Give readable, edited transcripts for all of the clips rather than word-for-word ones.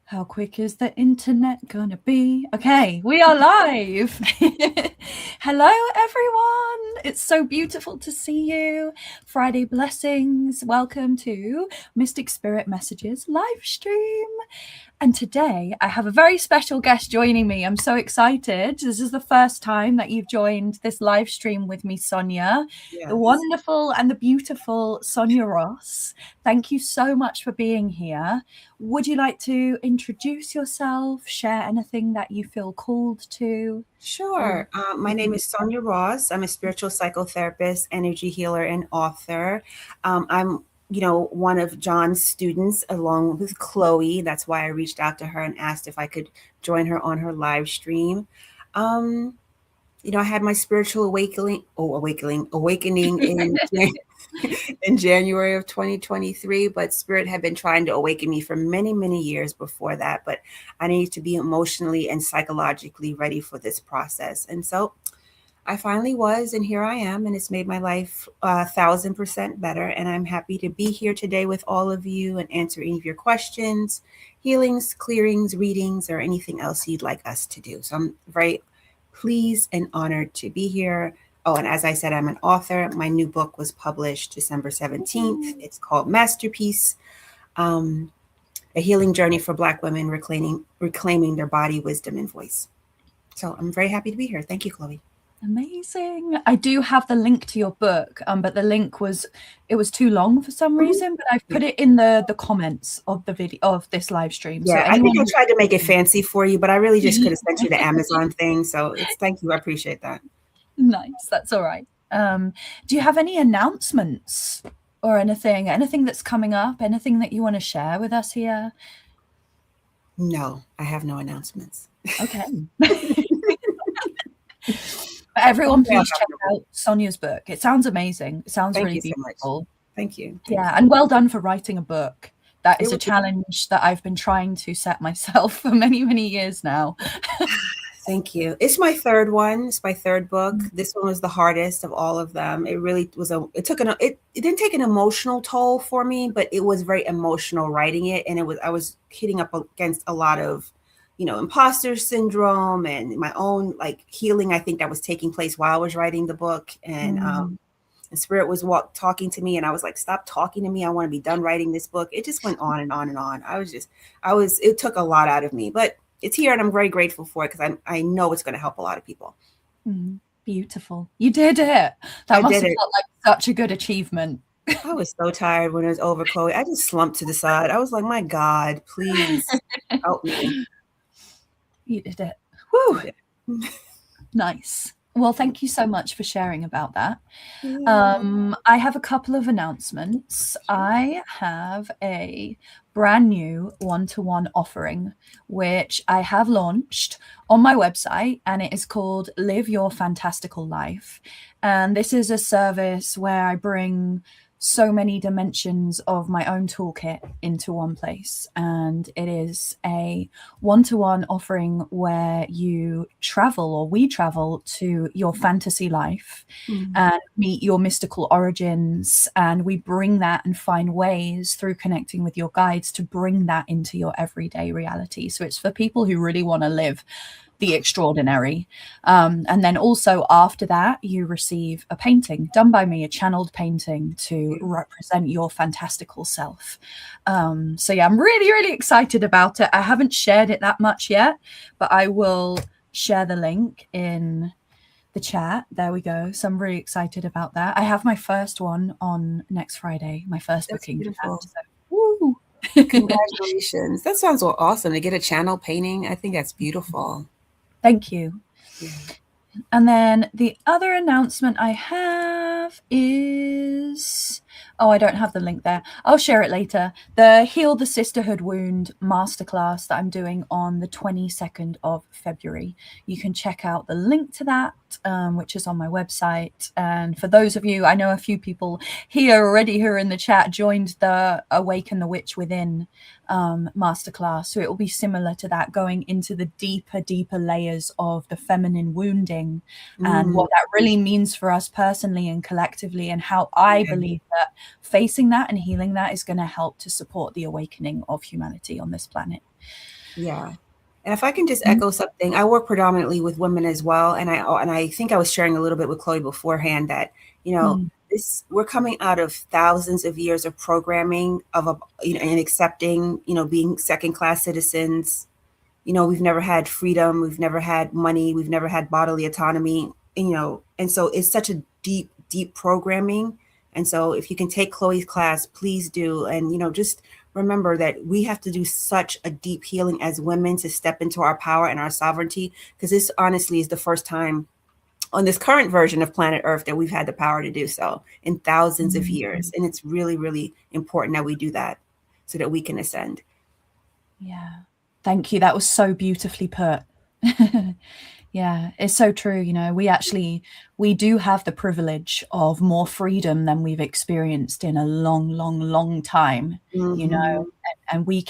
How quick is the internet gonna be? Okay, we are live. Hello, everyone. It's so beautiful to see you. Friday blessings. Welcome to Mystic Spirit Messages live stream. And today I have a very special guest joining me. I'm so excited. This is the first time that you've joined this live stream with me, Sonia, the wonderful and the beautiful Sonia Ross. Thank you so much for being here. Would you like to introduce yourself, share anything that you feel called to? Sure. My name is Sonia Ross. I'm a spiritual psychotherapist, energy healer, and author. I'm one of John's students along with Chloe. That's why I reached out to her and asked if I could join her on her live stream. I had my spiritual awakening in January of 2023, but Spirit had been trying to awaken me for many, many years before that. But I needed to be emotionally and psychologically ready for this process. And so I finally was, and here I am, and it's made my life 1,000% better. And I'm happy to be here today with all of you and answer any of your questions, healings, clearings, readings, or anything else you'd like us to do. So I'm very pleased and honored to be here. Oh, and as I said, I'm an author. My new book was published December 17th. It's called Masterpiece, A Healing Journey for Black Women Reclaiming Their Body, Wisdom, and Voice. So I'm very happy to be here. Thank you, Chloe. Amazing. I do have the link to your book, but the link was too long for some reason, but I've put it in the comments of the video of this live stream. Yeah, so I think I tried to make it fancy for you, but I really just could have sent you the Amazon thing. So thank you. I appreciate that. Nice. That's all right. Do you have any announcements or anything that's coming up? Anything that you want to share with us here? No, I have no announcements. Okay. Everyone, please check out Sonia's book. It sounds amazing. It sounds really beautiful. Thank you. Yeah, and well done for writing a book. That is a challenge that I've been trying to set myself for many, many years now. Thank you. It's my third one. It's my third book. This one was the hardest of all of them. It really was it didn't take an emotional toll for me, but it was very emotional writing it. And I was hitting up against a lot of, imposter syndrome and my own healing. I think that was taking place while I was writing the book. And Spirit was talking to me, and I was like, stop talking to me. I want to be done writing this book. It just went on and on and on. It took a lot out of me, but it's here, and I'm very grateful for it because I know it's going to help a lot of people. Beautiful. You did it. That must have felt like such a good achievement. I was so tired when it was over, Chloe. I just slumped to the side. I was like, my God, please help me. You did it. Woo. Nice. Well, thank you so much for sharing about that. I have a couple of announcements. I have a brand new one-to-one offering, which I have launched on my website, and it is called Live Your Fantastical Life. And this is a service where I bring so many dimensions of my own toolkit into one place. And it is a one-to-one offering where we travel to your fantasy life and meet your mystical origins. And we bring that and find ways through connecting with your guides to bring that into your everyday reality. So it's for people who really want to live the extraordinary. And then also after that, you receive a painting done by me, a channeled painting to represent your fantastical self. So yeah, I'm really, really excited about it. I haven't shared it that much yet, but I will share the link in the chat. There we go. So I'm really excited about that. I have my first one on next Friday, my first booking. Beautiful. So, woo. Congratulations. That sounds awesome to get a channel painting. I think that's beautiful. Thank you. Yeah. And then the other announcement I have is, I don't have the link there. I'll share it later. The Heal the Sisterhood Wound masterclass that I'm doing on the 22nd of February. You can check out the link to that, which is on my website. And for those of you, I know a few people here already who are in the chat joined the Awaken the Witch Within masterclass. So it will be similar to that, going into the deeper layers of the feminine wounding and what that really means for us personally and collectively, and how I believe that facing that and healing that is going to help to support the awakening of humanity on this planet. Yeah. And if I can just echo something, I work predominantly with women as well. And I think I was sharing a little bit with Chloe beforehand that, we're coming out of thousands of years of programming and accepting, being second-class citizens. We've never had freedom. We've never had money. We've never had bodily autonomy, and so it's such a deep programming. And so if you can take Chloe's class, please do. And, just remember that we have to do such a deep healing as women to step into our power and our sovereignty, because this honestly is the first time on this current version of planet Earth that we've had the power to do so in thousands of years. And it's really, really important that we do that so that we can ascend. Yeah. Thank you. That was so beautifully put. Yeah, it's so true. We do have the privilege of more freedom than we've experienced in a long time, and we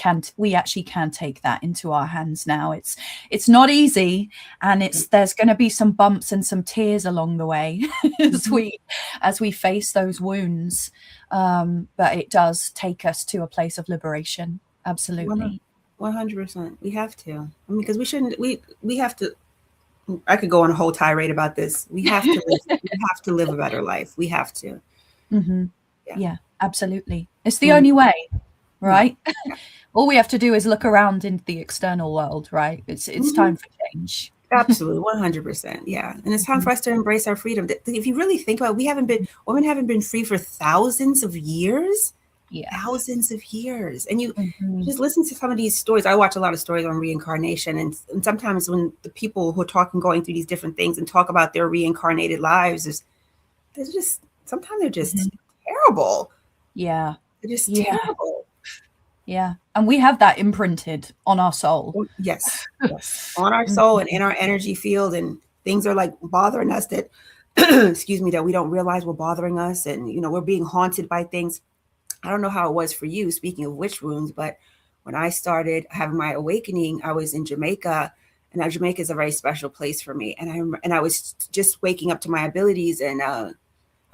actually can take that into our hands now. It's not easy, and there's going to be some bumps and some tears along the way as we face those wounds. But it does take us to a place of liberation. Absolutely. 100%. We have to. Because we have to. I could go on a whole tirade about this. We have to live a better life. We have to. Yeah, absolutely. It's the only way, right? All we have to do is look around into the external world, right? It's time for change. Absolutely, 100%. Yeah, and it's time for us to embrace our freedom. If you really think about it, women haven't been free for thousands of years. Yeah. Thousands of years. And you just listen to some of these stories. I watch a lot of stories on reincarnation. And sometimes when the people who are talking, going through these different things and talk about their reincarnated lives, sometimes they're just terrible. Yeah. They're just terrible. Yeah. And we have that imprinted on our soul. Yes. On our soul and in our energy field. And things are like bothering us that, excuse me, that we don't realize we're bothering us. And, we're being haunted by things. I don't know how it was for you, speaking of witch wounds, but when I started having my awakening, I was in Jamaica, and Jamaica is a very special place for me. And I was just waking up to my abilities, and I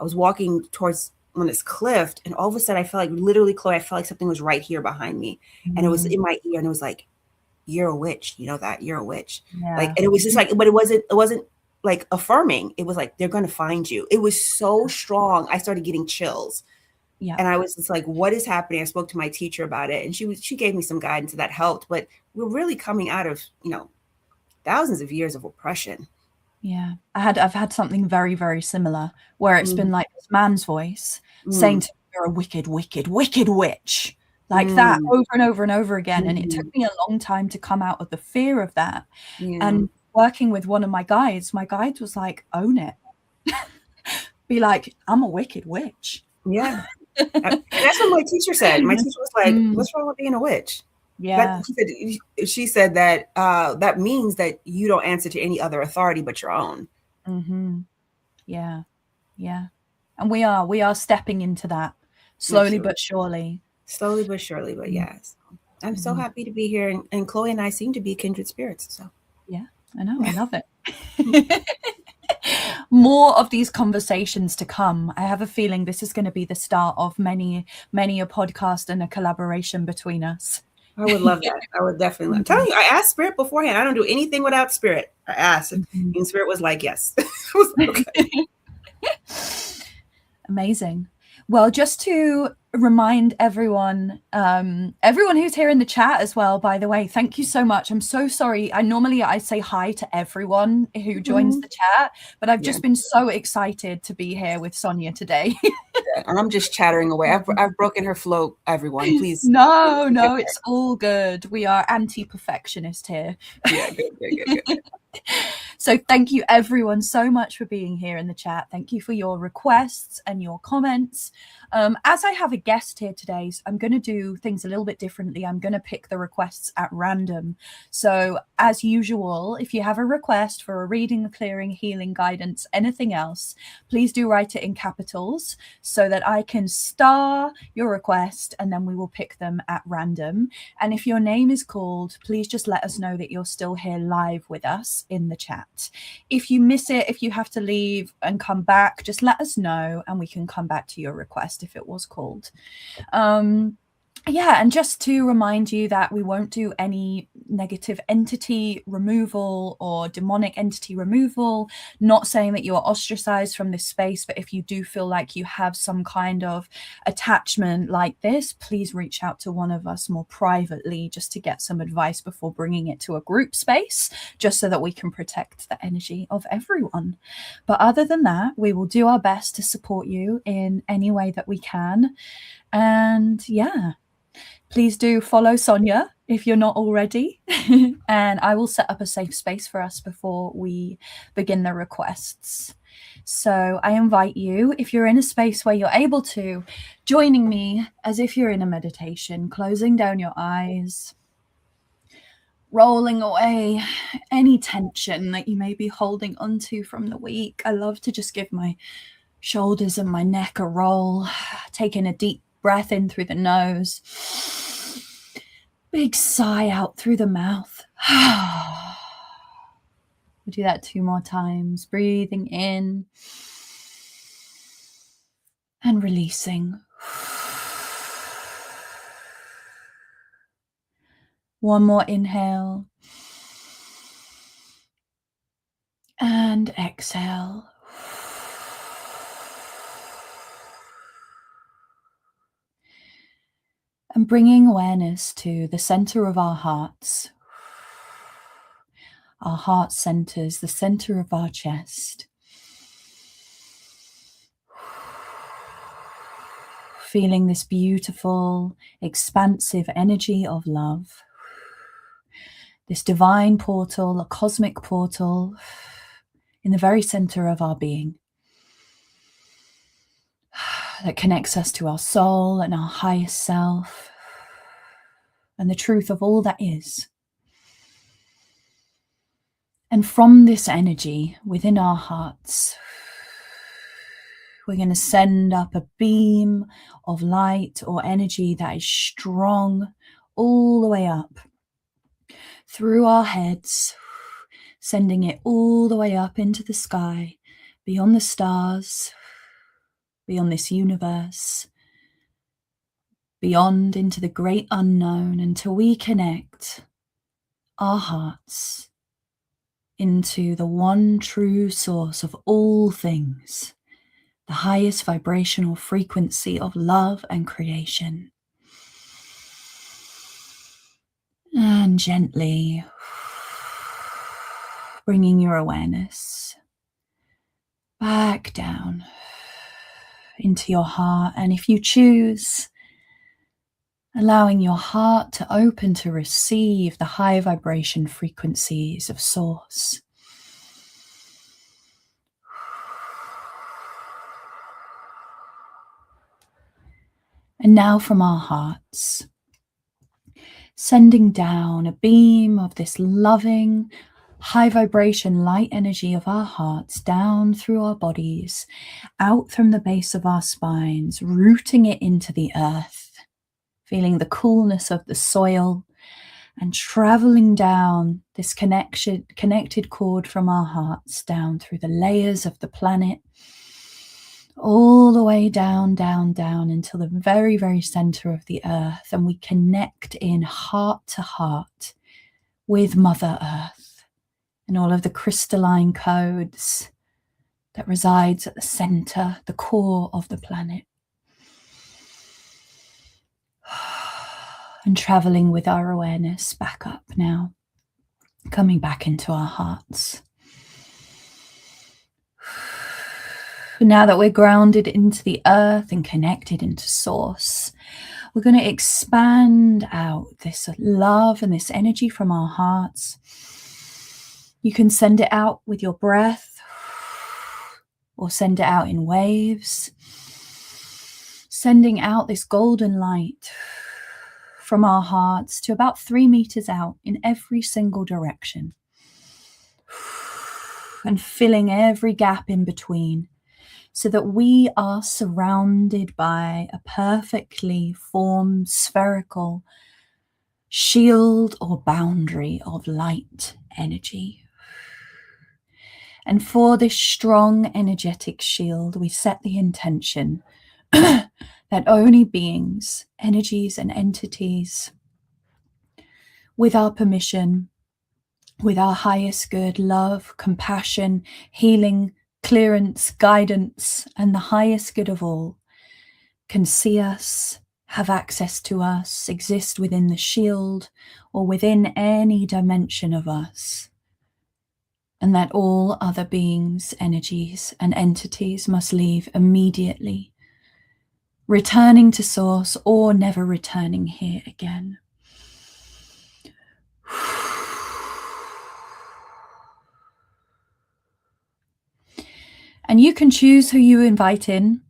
was walking towards on this cliff, and all of a sudden I felt like, literally, Chloe, I felt like something was right here behind me, and it was in my ear, and it was like, "You're a witch," that you're a witch. Yeah. Like, and it was just like, but it wasn't like affirming. It was like, they're going to find you. It was so strong. I started getting chills. Yeah. And I was just like, what is happening? I spoke to my teacher about it, and she gave me some guidance that helped. But we're really coming out of, thousands of years of oppression. Yeah. I've had something very, very similar, where it's been like this man's voice saying to me, "You're a wicked, wicked, wicked witch." Like that over and over and over again. And it took me a long time to come out of the fear of that. And working with one of my guides was like, own it. Be like, I'm a wicked witch. Yeah. And that's what my teacher said. My teacher was like, "What's wrong with being a witch?" Yeah. She said that that means that you don't answer to any other authority but your own. Yeah. And we are stepping into that slowly but surely. Slowly but surely, but yes. I'm so happy to be here, and Chloe and I seem to be kindred spirits. So yeah, I know, I love it. More of these conversations to come. I have a feeling this is going to be the start of many a podcast and a collaboration between us. I would love that. I would definitely. I'm telling you, I asked Spirit beforehand. I don't do anything without Spirit. I asked, and Spirit was like, "Yes." I was like, okay. Amazing. Well, just to remind everyone who's here in the chat as well, by the way, thank you so much. I'm so sorry. I say hi to everyone who joins the chat, but I've just been so excited to be here with Sonia today. And I'm just chattering away. I've broken her flow, everyone. Please. No, it's all good. We are anti-perfectionist here. Yeah, good. So thank you everyone so much for being here in the chat. Thank you for your requests and your comments. As I have a guest here today, I'm going to do things a little bit differently. I'm going to pick the requests at random. So as usual, if you have a request for a reading, clearing, healing, guidance, anything else, please do write it in capitals so that I can star your request and then we will pick them at random. And if your name is called, please just let us know that you're still here live with us in the chat. If you miss it, if you have to leave and come back, just let us know and we can come back to your request if it was called. Yeah, and just to remind you that we won't do any negative entity removal or demonic entity removal. Not saying that you are ostracized from this space, but if you do feel like you have some kind of attachment like this, please reach out to one of us more privately just to get some advice before bringing it to a group space, just so that we can protect the energy of everyone. But other than that, we will do our best to support you in any way that we can. And yeah, please do follow Sonia if you're not already. And I will set up a safe space for us before we begin the requests. So I invite you, if you're in a space where you're able to, joining me as if you're in a meditation, closing down your eyes, rolling away any tension that you may be holding onto from the week. I love to just give my shoulders and my neck a roll, taking a deep breath in through the nose, big sigh out through the mouth. We'll do that 2 more times, breathing in and releasing. One more inhale and exhale. And bringing awareness to the center of our hearts. Our heart centers, the center of our chest. Feeling this beautiful, expansive energy of love. This divine portal, a cosmic portal in the very center of our being that connects us to our soul and our highest self and the truth of all that is. And from this energy within our hearts, we're going to send up a beam of light or energy that is strong all the way up through our heads, sending it all the way up into the sky, beyond the stars, beyond this universe, beyond into the great unknown, until we connect our hearts into the one true source of all things, the highest vibrational frequency of love and creation. And gently bringing your awareness back down into your heart. And if you choose, allowing your heart to open to receive the high vibration frequencies of Source. And now from our hearts, sending down a beam of this loving, high vibration light energy of our hearts down through our bodies, out from the base of our spines, rooting it into the earth, feeling the coolness of the soil, and traveling down this connected cord from our hearts down through the layers of the planet, all the way down, down, down until the very, very center of the earth. And we connect in heart to heart with Mother Earth and all of the crystalline codes that resides at the center, the core of the planet. And traveling with our awareness back up now, coming back into our hearts. Now that we're grounded into the earth and connected into Source, we're going to expand out this love and this energy from our hearts You can send it out with your breath or send it out in waves, sending out this golden light from our hearts to about 3 meters out in every single direction, and filling every gap in between so that we are surrounded by a perfectly formed spherical shield or boundary of light energy. And for this strong energetic shield, we set the intention that only beings, energies, and entities, with our permission, with our highest good, love, compassion, healing, clearance, guidance, and the highest good of all, can see us, have access to us, exist within the shield, or within any dimension of us. And that all other beings, energies, and entities must leave immediately, returning to source or never returning here again. And you can choose who you invite in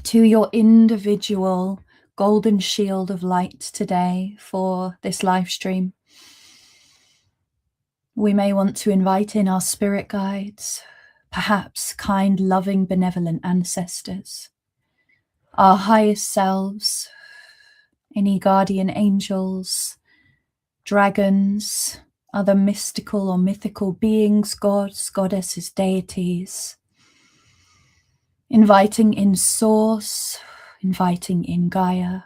to your individual golden shield of light today for this live stream. We may want to invite in our spirit guides, perhaps kind, loving, benevolent ancestors, our highest selves, any guardian angels, dragons, other mystical or mythical beings, gods, goddesses, deities. Inviting in Source, inviting in Gaia,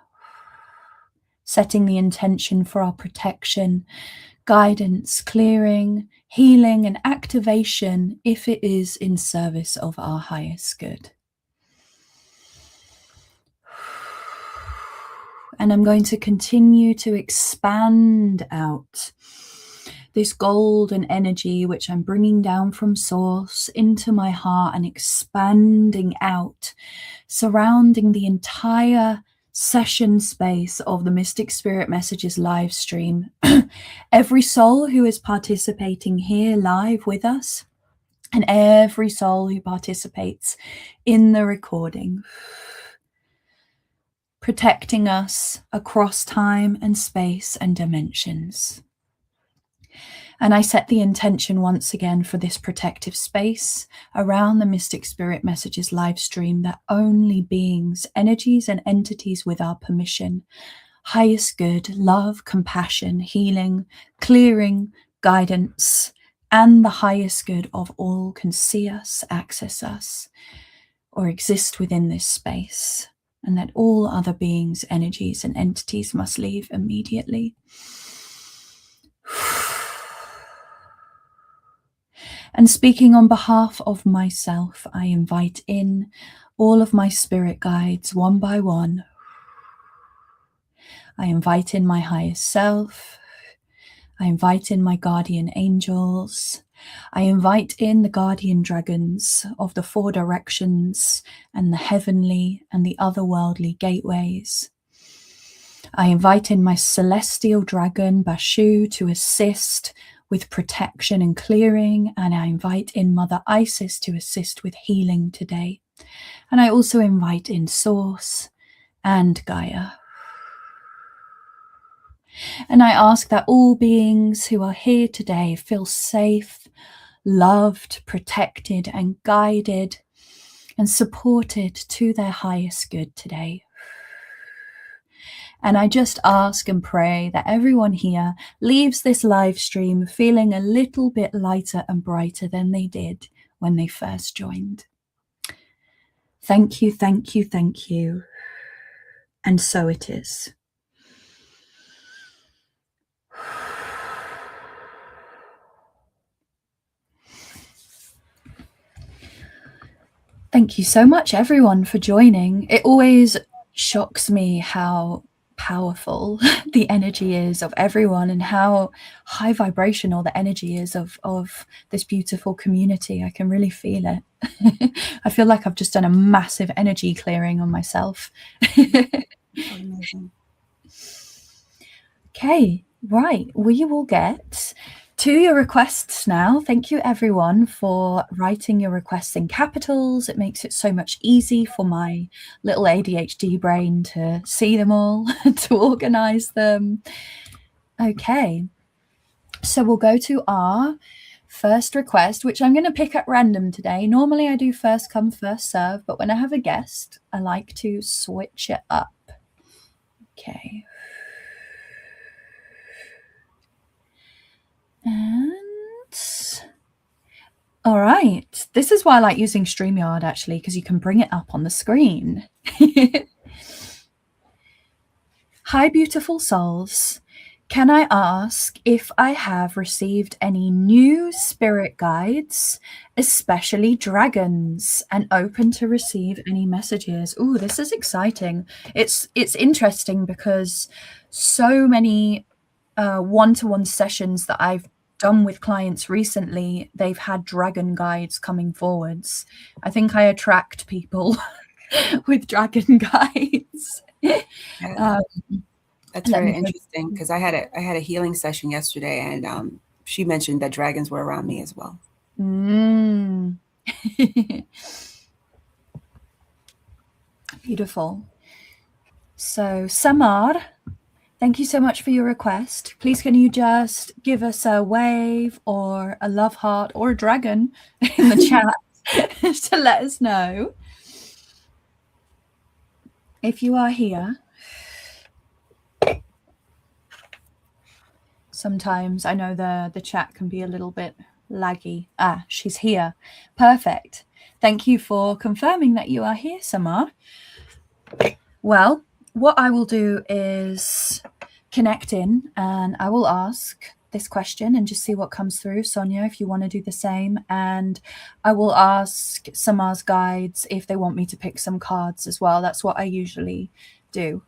setting the intention for our protection, guidance, clearing, healing, and activation if it is in service of our highest good. And I'm going to continue to expand out this golden energy, which I'm bringing down from Source into my heart and expanding out, surrounding the entire session space of the Mystic Spirit Messages live stream. Every soul who is participating here live with us, and every soul who participates in the recording, protecting us across time and space and dimensions. And I set the intention once again for this protective space around the Mystic Spirit Messages live stream that only beings, energies, and entities with our permission, highest good, love, compassion, healing, clearing, guidance, and the highest good of all can see us, access us, or exist within this space, and that all other beings, energies, and entities must leave immediately. And speaking on behalf of myself, I invite in all of my spirit guides one by one. I invite in my highest self. I invite in my guardian angels. I invite in the guardian dragons of the 4 directions and the heavenly and the otherworldly gateways. I invite in my celestial dragon, Bashu, to assist with protection and clearing, and I invite in Mother Isis to assist with healing today. And I also invite in Source and Gaia. And I ask that all beings who are here today feel safe, loved, protected, and guided and supported to their highest good today. And I just ask and pray that everyone here leaves this live stream feeling a little bit lighter and brighter than they did when they first joined. Thank you, thank you, thank you. And so it is. Thank you so much, everyone, for joining. It always shocks me how powerful the energy is of everyone and how high vibrational the energy is of this beautiful community. I can really feel it. I feel like I've just done a massive energy clearing on myself. Amazing. Okay, right. We will get to your requests now. Thank you, everyone, for writing your requests in capitals. It makes it so much easy for my little ADHD brain to see them all, to organize them. Okay, so we'll go to our first request, which I'm going to pick at random today. Normally I do first come, first serve, but when I have a guest, I like to switch it up. Okay. And all right. This is why I like using StreamYard, actually, because you can bring it up on the screen. Hi, beautiful souls. Can I ask if I have received any new spirit guides, especially dragons, and open to receive any messages? Oh, this is exciting. It's interesting because so many one-to-one sessions that I've done with clients recently, they've had dragon guides coming forwards. I think I attract people with dragon guides. Yeah. That's very interesting because I had a healing session yesterday, and she mentioned that dragons were around me as well. Beautiful. So, Samar, thank you so much for your request. Please, can you just give us a wave or a love heart or a dragon in the chat to let us know if you are here. Sometimes I know the chat can be a little bit laggy. Ah, she's here. Perfect. Thank you for confirming that you are here, Samar. Well, what I will do is connect in and I will ask this question and just see what comes through. Sonia, if you want to do the same. And I will ask Samar's guides if they want me to pick some cards as well. That's what I usually do.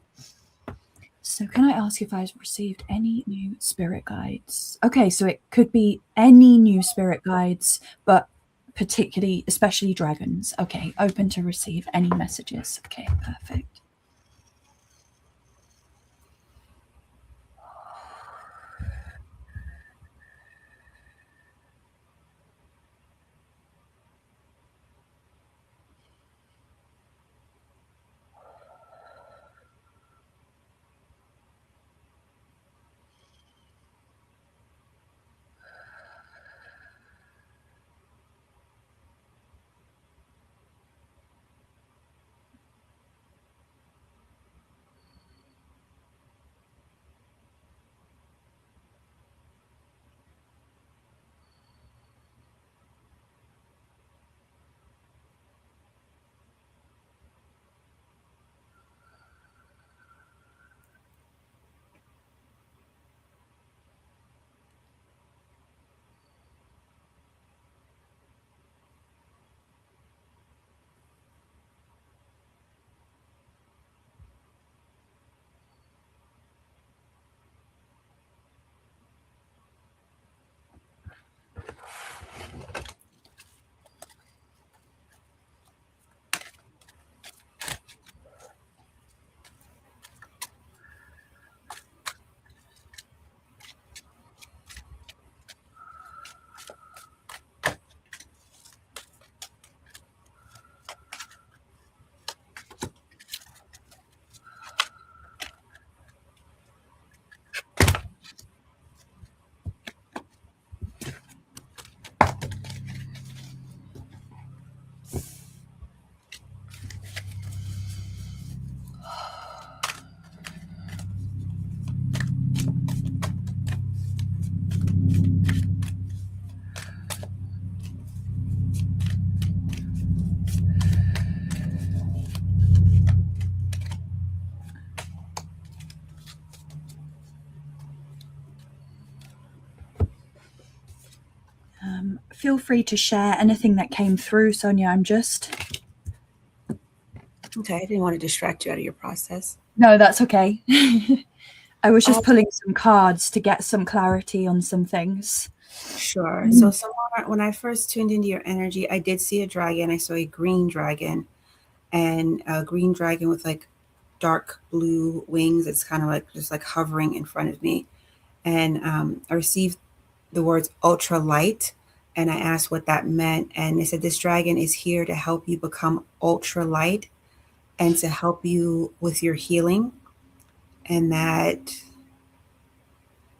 So can I ask if I've received any new spirit guides? Okay, so it could be any new spirit guides, but particularly, especially dragons. Okay, open to receive any messages. Okay, perfect. Feel free to share anything that came through, Sonia. I'm just... Okay, I didn't want to distract you out of your process. No, that's okay. I was just pulling some cards to get some clarity on some things. Sure. So when I first tuned into your energy, I did see a dragon. I saw a green dragon, and a green dragon with like dark blue wings. It's kind of like just like hovering in front of me. And I received the words ultra light, and I asked what that meant. And they said, this dragon is here to help you become ultra light and to help you with your healing. And that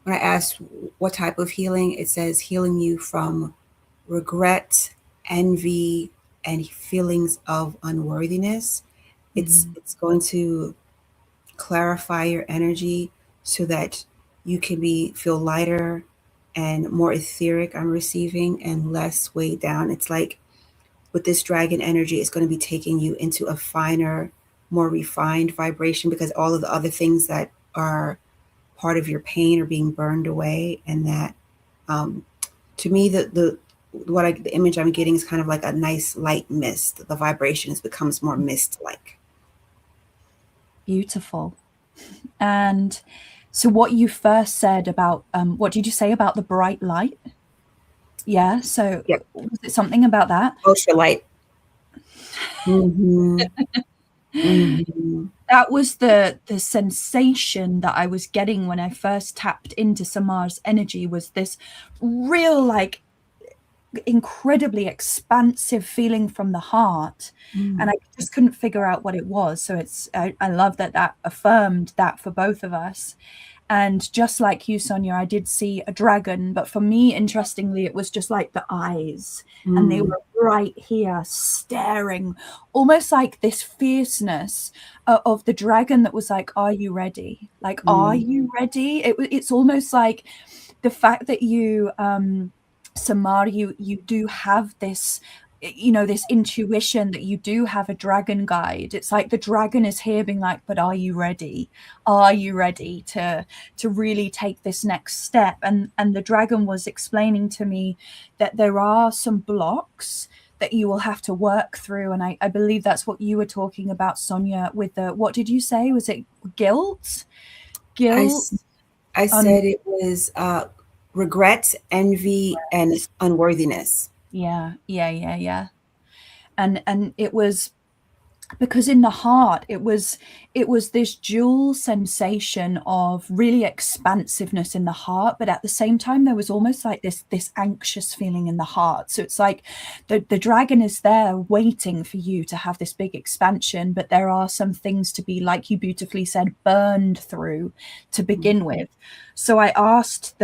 when I asked what type of healing, it says healing you from regret, envy, and feelings of unworthiness. It's going to clarify your energy so that you can feel lighter and more etheric, I'm receiving, and less weighed down. It's like with this dragon energy, it's going to be taking you into a finer, more refined vibration, because all of the other things that are part of your pain are being burned away. And that, to me, the image I'm getting is kind of like a nice light mist. The vibrations becomes more mist-like. Beautiful. And so what you first said about, what did you say about the bright light? Yeah. So Yep. was it something about that? Ultra light. Mm-hmm. Mm-hmm. That was the sensation that I was getting when I first tapped into Samar's energy, was this real, like, incredibly expansive feeling from the heart. And I just couldn't figure out what it was. So I love that affirmed that for both of us. And just like you, Sonia, I did see a dragon, but for me, interestingly, it was just like the eyes, and they were right here staring, almost like this fierceness of the dragon that was like, are you ready? Like, are you ready? It's almost like the fact that you, Samar, you do have this, this intuition that you do have a dragon guide. It's like the dragon is here being like, but are you ready? Are you ready to really take this next step? And the dragon was explaining to me that there are some blocks that you will have to work through. And I believe that's what you were talking about, Sonia, with what did you say? Was it guilt? I said it was regret, envy, and unworthiness. Yeah. And it was because in the heart, it was this dual sensation of really expansiveness in the heart, but at the same time, there was almost like this anxious feeling in the heart. So it's like the dragon is there waiting for you to have this big expansion, but there are some things to be, like you beautifully said, burned through to begin with. So I asked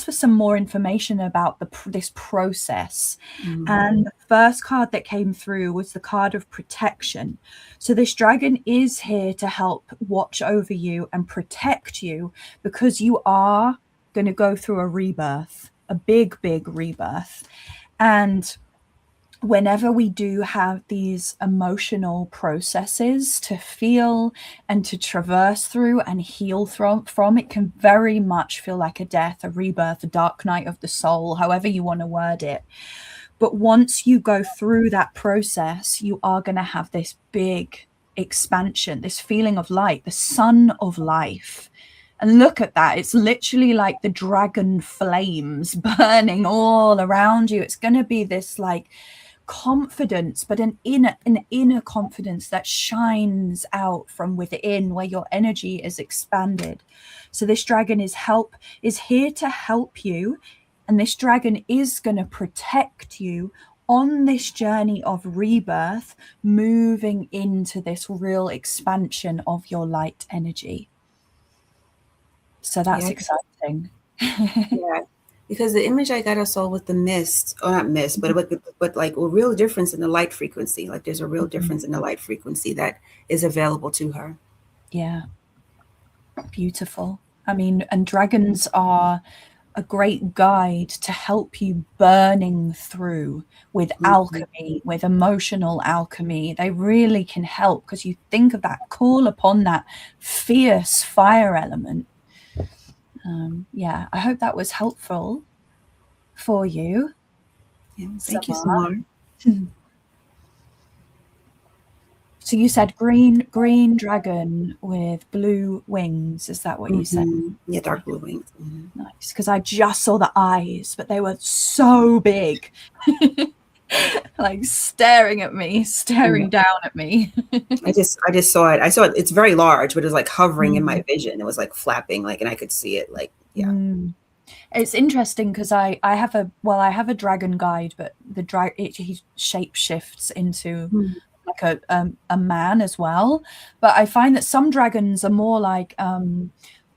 for some more information about this process. And the first card that came through was the card of protection. So this dragon is here to help watch over you and protect you, because you are going to go through a rebirth, a big, big rebirth. And whenever we do have these emotional processes to feel and to traverse through and heal from, it can very much feel like a death, a rebirth, a dark night of the soul, however you want to word it. But once you go through that process, you are going to have this big expansion, this feeling of light, the sun of life. And look at that. It's literally like the dragon flames burning all around you. It's going to be this like confidence, but an inner confidence that shines out from within, where your energy is expanded. So this dragon is here to help you, and this dragon is going to protect you on this journey of rebirth, moving into this real expansion of your light energy. So that's exciting. Yeah. Because the image I got us all with the mist, or not mist, but like a real difference in the light frequency. Like there's a real difference in the light frequency that is available to her. Yeah. Beautiful. I mean, and dragons are a great guide to help you burning through with alchemy, with emotional alchemy. They really can help, because you think of that call upon that fierce fire element. Yeah, I hope that was helpful for you. Yeah, thank you, Samar. So you said green dragon with blue wings. Is that what you said? Yeah, dark blue wings. Nice, because I just saw the eyes, but they were so big. Like staring at me, down at me. I just saw it. I saw it. It's very large, but it was like hovering in my vision. It was like flapping, like, and I could see it. Like, yeah. It's interesting because I have a dragon guide, but he shape shifts into like a man as well. But I find that some dragons are more like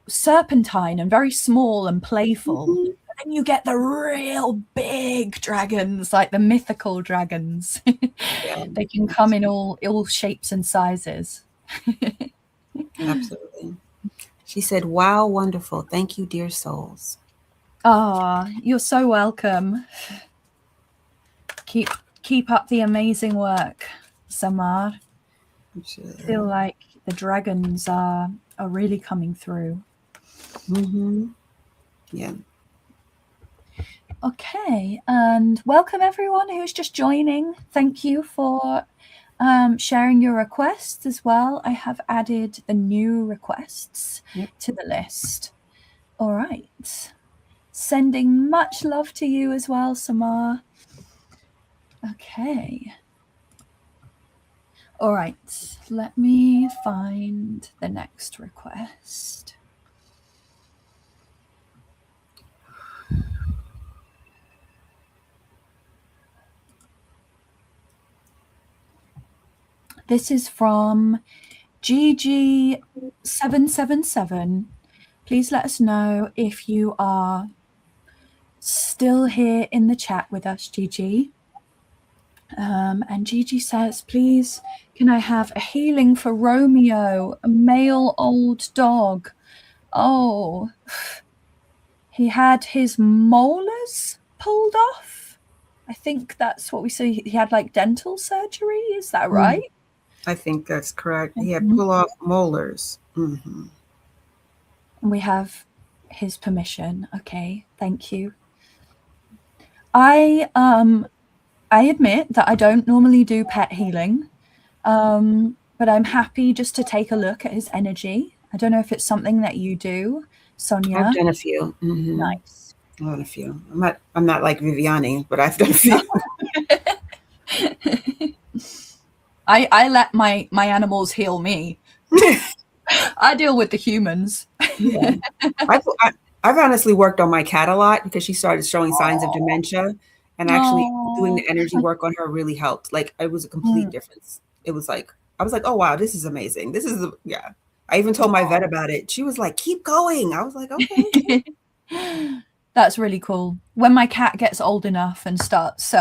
serpentine and very small and playful. Mhm. But then you get the real big dragons, like the mythical dragons. Yeah, They can come in all shapes and sizes. absolutely. She said, "Wow, wonderful. Thank you, dear souls." Ah, you're so welcome. Keep up the amazing work, Samar. Absolutely. I feel like the dragons are really coming through. Mm-hmm. Yeah. Okay, and welcome everyone who's just joining. Thank you for sharing your requests as well. I have added the new requests to the list. All right. Sending much love to you as well, Samar. Okay. All right. Let me find the next request. This is from GG777. Please let us know if you are still here in the chat with us, Gigi. And Gigi says, please, can I have a healing for Romeo, a male old dog? Oh, he had his molars pulled off. I think that's what we say. He had like dental surgery. Is that right? I think that's correct. He had pull off molars. Mm-hmm. And we have his permission. Okay, thank you. I admit that I don't normally do pet healing, but I'm happy just to take a look at his energy. I don't know if it's something that you do, Sonia. I've done a few. Mm-hmm. Nice. I've done a few. I'm not like Viviani, but I've done a few. I let my animals heal me. I deal with the humans. Yeah. I've honestly worked on my cat a lot because she started showing signs of dementia, and actually doing the energy work on her really helped. Like, it was a complete difference. It was like, I was like, oh wow, this is amazing. This is yeah. I even told my vet about it. She was like, keep going. I was like, okay. That's really cool. When my cat gets old enough and starts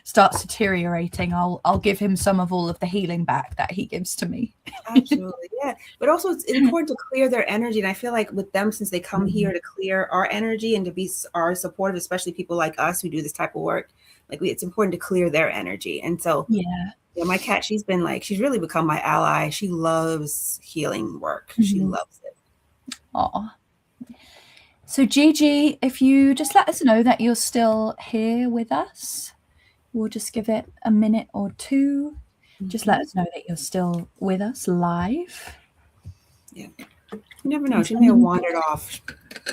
deteriorating, I'll give him some of all of the healing back that he gives to me. Absolutely, yeah. But also, it's important to clear their energy, and I feel like with them, since they come here to clear our energy and to be our supportive, especially people like us who do this type of work, like it's important to clear their energy. And so, yeah, my cat, she's really become my ally. She loves healing work. She loves it. Oh. So Gigi, if you just let us know that you're still here with us, we'll just give it a minute or two. Just let us know that you're still with us live. Yeah. You never know. She may have wandered off.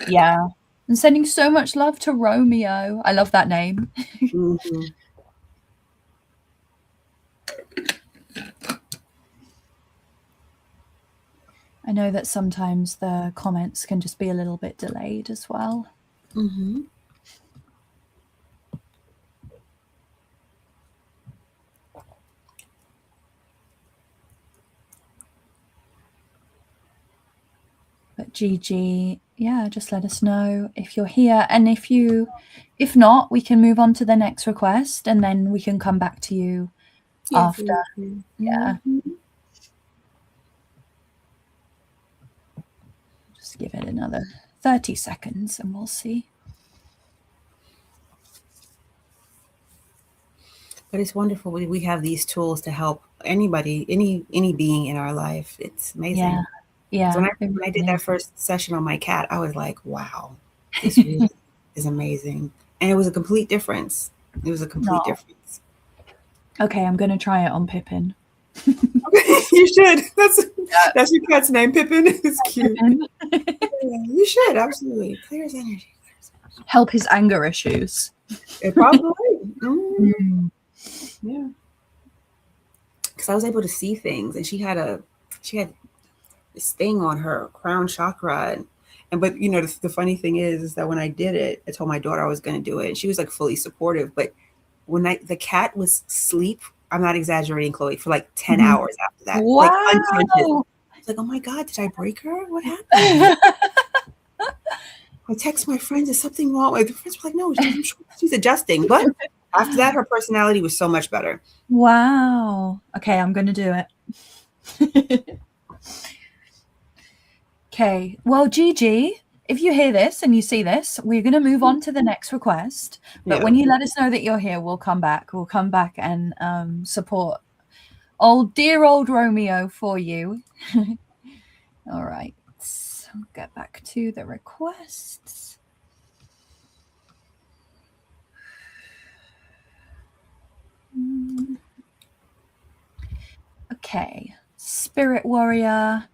Yeah. And sending so much love to Romeo. I love that name. I know that sometimes the comments can just be a little bit delayed as well. But Gigi, yeah, just let us know if you're here. And if not, we can move on to the next request and then we can come back to you after. Yeah. Just give it another 30 seconds and we'll see. But it's wonderful. We have these tools to help anybody, any being in our life. It's amazing. Yeah. So when I did that first session on my cat, I was like, wow, this really is amazing. And it was a complete difference. It was a complete difference. Okay, I'm going to try it on Pippin. You should. That's your cat's name, Pippin. It's cute. Yeah, you should, absolutely. Clear his energy. Help his anger issues. It probably. Yeah. Because I was able to see things, and she had this thing on her crown chakra, But the funny thing is that when I did it, I told my daughter I was going to do it, and she was like fully supportive. But when the cat was asleep, I'm not exaggerating, Chloe, for like 10 hours after that, like unconscious. I was like, oh my God, did I break her? What happened? I text my friends, is something wrong? Like, the friends were like, no, she's adjusting. But after that, her personality was so much better. Wow. Okay, I'm going to do it. Okay. Well, Gigi, if you hear this and you see this, we're going to move on to the next request. But when you let us know that you're here, we'll come back. We'll come back and support dear old Romeo for you. All right. I'll get back to the requests. Okay. Spirit Warrior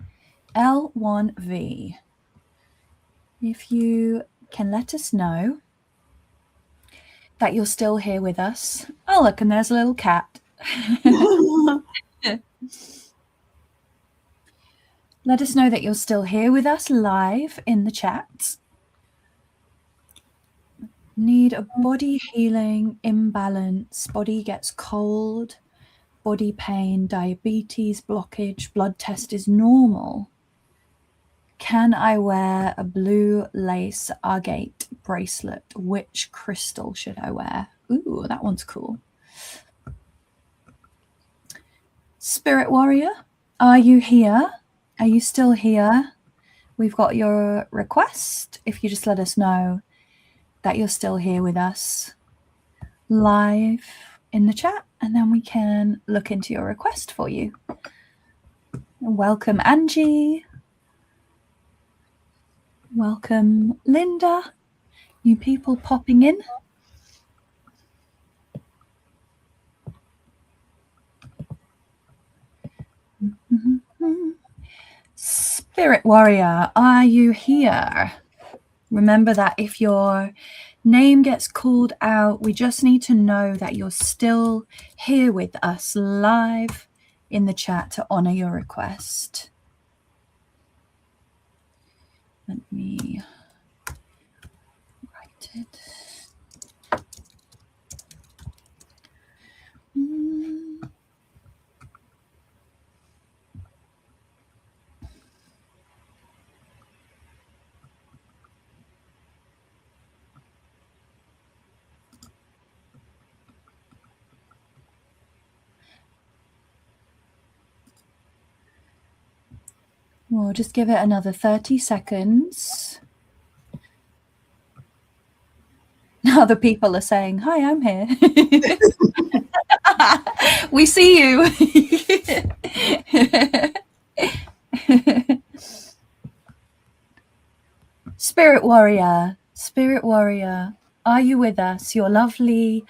L1V. If you can let us know that you're still here with us. Oh, look, and there's a little cat. Let us know that you're still here with us live in the chat. Need a body healing, imbalance, body gets cold, body pain, diabetes, blockage, blood test is normal. Can I wear a blue lace agate bracelet? Which crystal should I wear? Ooh, that one's cool. Spirit Warrior, are you here? Are you still here? We've got your request. If you just let us know that you're still here with us live in the chat, and then we can look into your request for you. Welcome, Angie. Welcome, Linda. New people popping in. Spirit Warrior, are you here? Remember that if your name gets called out, we just need to know that you're still here with us live in the chat to honor your request. Let me write it. We'll just give it another 30 seconds. Now the people are saying, hi, I'm here. We see you. Spirit Warrior, are you with us? Your lovely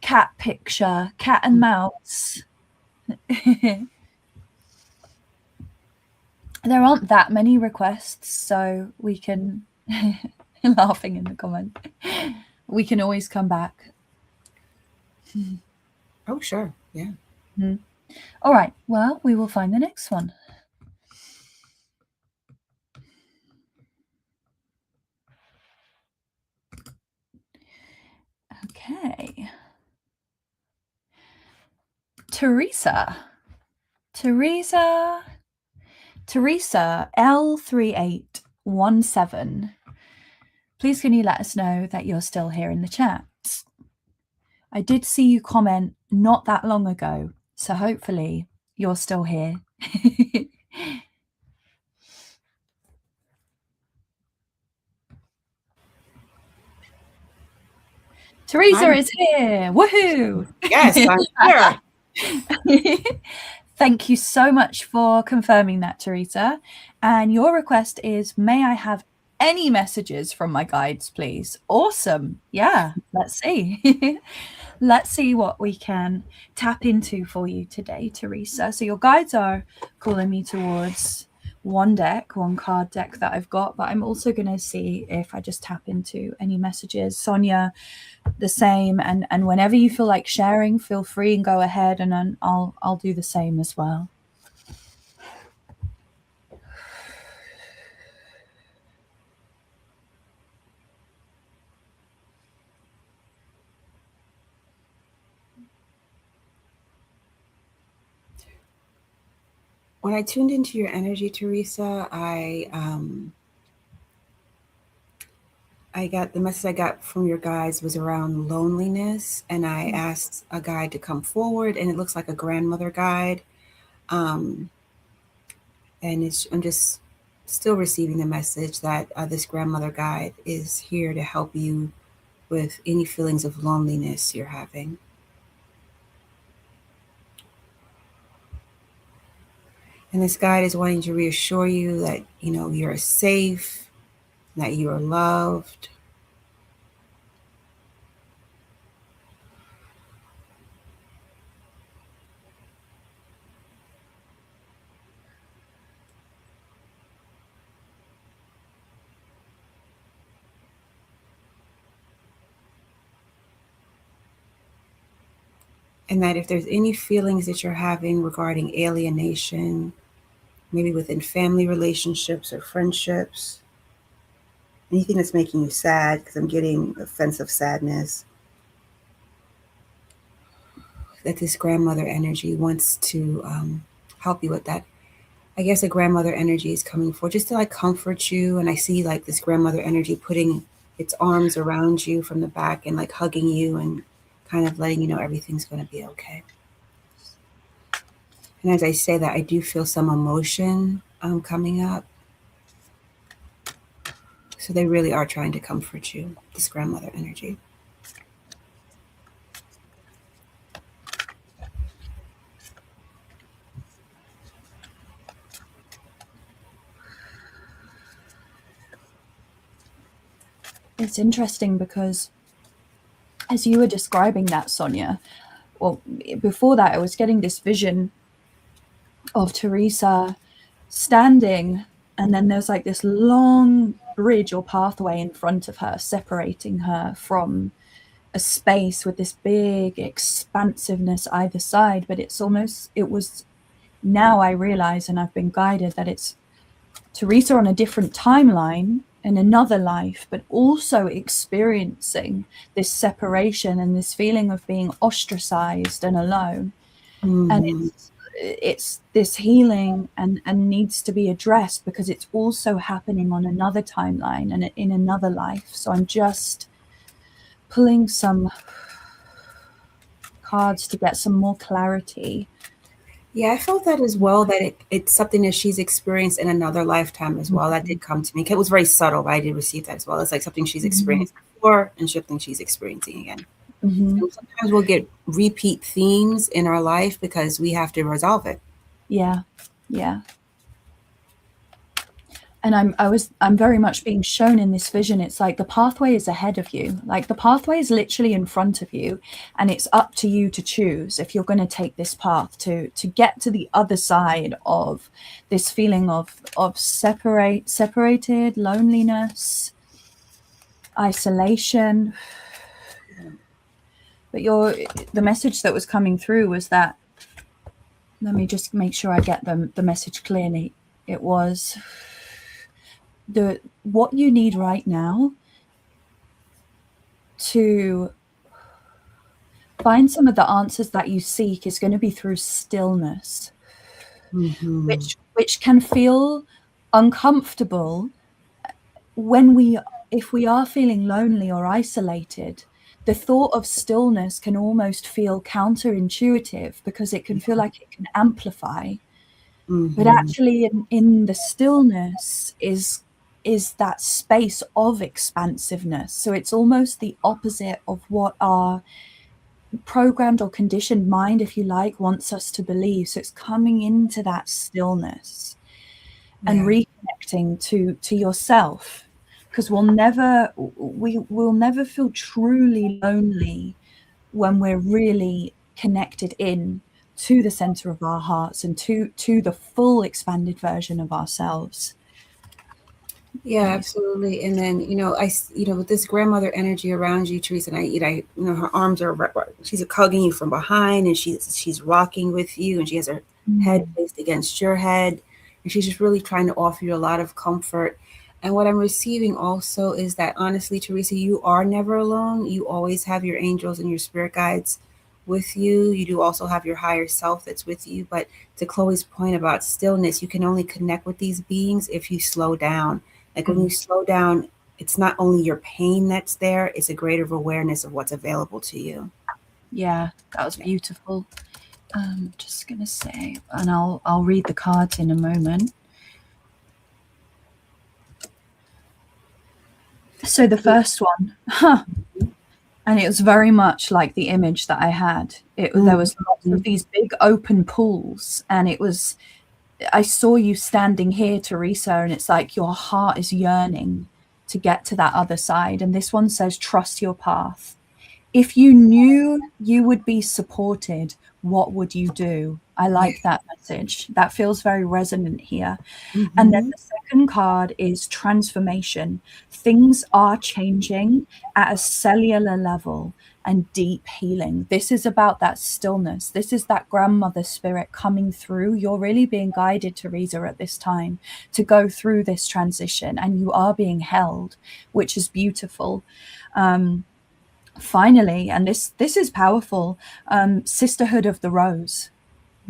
cat picture, cat and mouse. There aren't that many requests, so we can, laughing in the comment, we can always come back. Oh, sure. Yeah. All right. Well, we will find the next one. Okay. Teresa L3817. Please can you let us know that you're still here in the chat? I did see you comment not that long ago, so hopefully you're still here. Teresa is here. Woohoo! Yes, I'm here. Thank you so much for confirming that, Teresa. And your request is, may I have any messages from my guides, please? Awesome. Yeah, let's see. Let's see what we can tap into for you today, Teresa. So your guides are calling me towards one card deck that I've got, but I'm also going to see if I just tap into any messages. Sonia, the same, and whenever you feel like sharing, feel free and go ahead, and then I'll do the same as well. when I tuned into your energy, Teresa, I got the message I got from your guides was around loneliness, and I asked a guide to come forward, and it looks like a grandmother guide. Um, and I'm just still receiving the message that this grandmother guide is here to help you with any feelings of loneliness you're having. And this guide is wanting to reassure you that, you're safe, that you are loved. And that if there's any feelings that you're having regarding alienation, maybe within family relationships or friendships, anything that's making you sad, because I'm getting a sense of sadness, that this grandmother energy wants to help you with that. I guess a grandmother energy is coming forward just to like comfort you. And I see like this grandmother energy putting its arms around you from the back and like hugging you and kind of letting you know everything's going to be okay. And as I say that, I do feel some emotion coming up. So they really are trying to comfort you, this grandmother energy. It's interesting because as you were describing that, Sonia, well, before that, I was getting this vision of Teresa standing, and then there's like this long bridge or pathway in front of her, separating her from a space with this big expansiveness either side. But now I realize, and I've been guided, that it's Teresa on a different timeline in another life, but also experiencing this separation and this feeling of being ostracized and alone. Mm-hmm. And it's this healing and needs to be addressed because it's also happening on another timeline and in another life. So I'm just pulling some cards to get some more clarity. Yeah, I felt that as well, that it's something that she's experienced in another lifetime as well. Mm-hmm. That did come to me. It was very subtle, but I did receive that as well. It's like something she's experienced before and something she's experiencing again. Mm-hmm. So sometimes we'll get repeat themes in our life because we have to resolve it. Yeah. And I'm very much being shown in this vision. It's like the pathway is ahead of you. Like the pathway is literally in front of you, and it's up to you to choose if you're going to take this path to get to the other side of this feeling of separated, loneliness, isolation. But the message that was coming through was that, let me just make sure I get the message clearly. It was what you need right now to find some of the answers that you seek is going to be through stillness, mm-hmm. which can feel uncomfortable if we are feeling lonely or isolated. The thought of stillness can almost feel counterintuitive because it can feel like it can amplify. Mm-hmm. But actually in the stillness is that space of expansiveness. So it's almost the opposite of what our programmed or conditioned mind, if you like, wants us to believe. So it's coming into that stillness and reconnecting to yourself. Because we'll never feel truly lonely when we're really connected in to the center of our hearts and to the full expanded version of ourselves. Yeah, absolutely. And then, with this grandmother energy around you, Teresa, and her arms she's hugging you from behind, and she's rocking with you, and she has her head placed against your head, and she's just really trying to offer you a lot of comfort. And what I'm receiving also is that, honestly, Teresa, you are never alone. You always have your angels and your spirit guides with you. You do also have your higher self that's with you. But to Chloe's point about stillness, you can only connect with these beings if you slow down. Like when you slow down, it's not only your pain that's there, it's a greater awareness of what's available to you. Yeah, that was beautiful. Just gonna say, and I'll read the cards in a moment. So the first one, and it was very much like the image that I had. There was lots of these big open pools, and I saw you standing here, Teresa, and it's like your heart is yearning to get to that other side. And this one says, trust your path. If you knew you would be supported, what would you do? I like that message. That feels very resonant here. And then the second card is transformation. Things are changing at a cellular level and deep healing. This is about that stillness. This is that grandmother spirit coming through. You're really being guided, Teresa, at this time to go through this transition, and you are being held, which is beautiful. Finally, and this is powerful, sisterhood of the rose.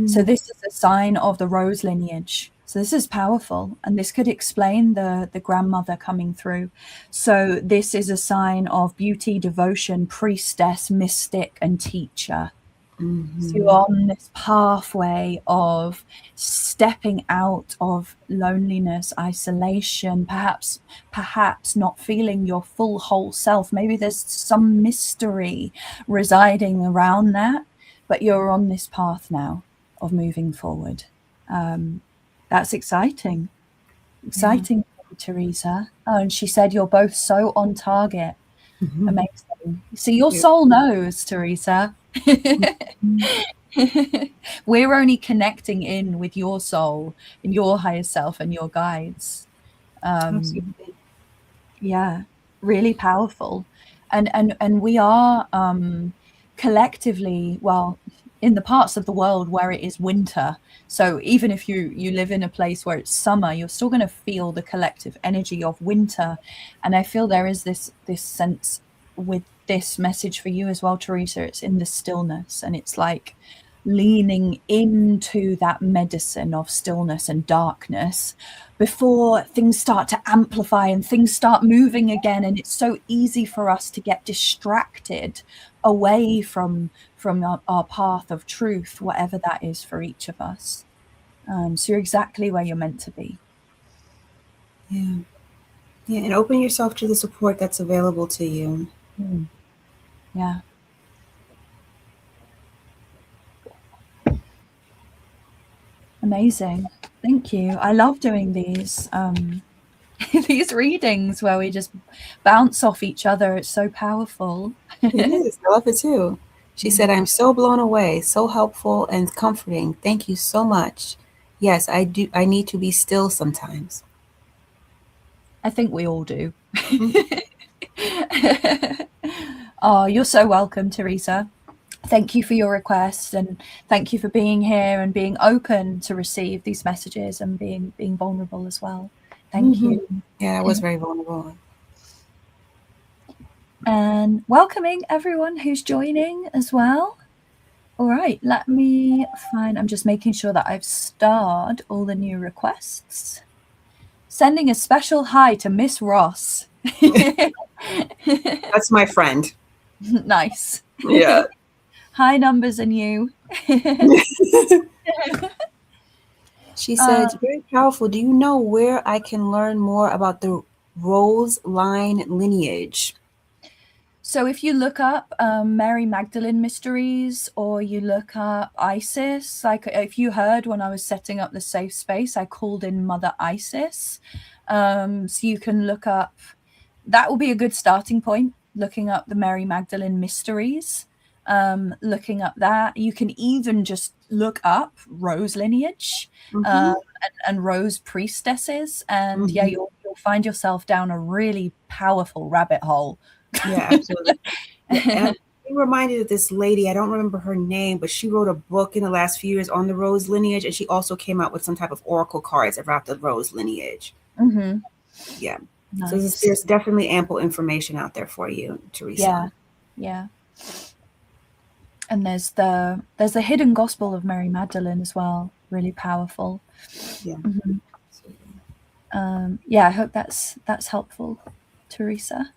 So this is a sign of the rose lineage. So this is powerful, and this could explain the grandmother coming through. So this is a sign of beauty, devotion, priestess, mystic, and teacher. So you're on this pathway of stepping out of loneliness, isolation, perhaps not feeling your full whole self. Maybe there's some mystery residing around that, but you're on this path now of moving forward. That's exciting. Exciting, Teresa. Oh, and she said you're both so on target. Amazing. So your soul knows, Teresa. We're only connecting in with your soul and your higher self and your guides. Yeah, really powerful. And we are collectively, well, in the parts of the world where it is winter. So even if you live in a place where it's summer, you're still going to feel the collective energy of winter. And I feel there is this sense with this message for you as well, Teresa. It's in the stillness, and it's like leaning into that medicine of stillness and darkness before things start to amplify and things start moving again. And it's so easy for us to get distracted away from our path of truth, whatever that is for each of us. So you're exactly where you're meant to be. Yeah, and open yourself to the support that's available to you. Yeah. Amazing. Thank you. I love doing these these readings where we just bounce off each other. It's so powerful. It is. I love it too. She said, I'm so blown away, so helpful and comforting. Thank you so much. Yes, I do. I need to be still sometimes. I think we all do. Oh, you're so welcome, Teresa. Thank you for your request, and thank you for being here and being open to receive these messages and being vulnerable as well. Thank you. Yeah, I was very vulnerable. And welcoming everyone who's joining as well. All right, let me find, I'm just making sure that I've starred all the new requests. Sending a special hi to Miss Ross. That's my friend. Nice. Yeah. High numbers and you. She said, it's very powerful. Do you know where I can learn more about the Rose line lineage? So if you look up Mary Magdalene mysteries, or you look up Isis, like if you heard when I was setting up the safe space, I called in Mother Isis. So you can look up, that will be a good starting point, looking up the Mary Magdalene mysteries. Looking up that, you can even just look up Rose lineage and Rose priestesses, and yeah, you'll find yourself down a really powerful rabbit hole. Yeah, absolutely. And I'm reminded of this lady, I don't remember her name, but she wrote a book in the last few years on the Rose lineage, and she also came out with some type of oracle cards about the Rose lineage. Yeah. Nice. So there's definitely ample information out there for you, Teresa. Yeah. And there's the hidden gospel of Mary Magdalene as well, really powerful. Yeah. Yeah, I hope that's helpful, Teresa.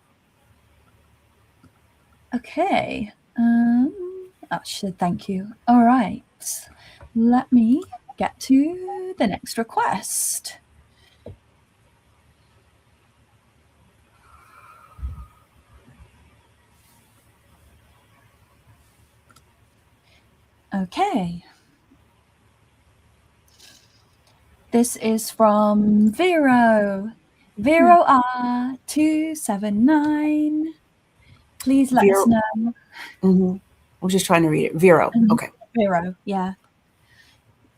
Okay. Thank you. All right. Let me get to the next request. Okay. This is from Vero. Vero R279. Please let us know. Mm-hmm. I was just trying to read it. Vero. Okay. Vero, yeah.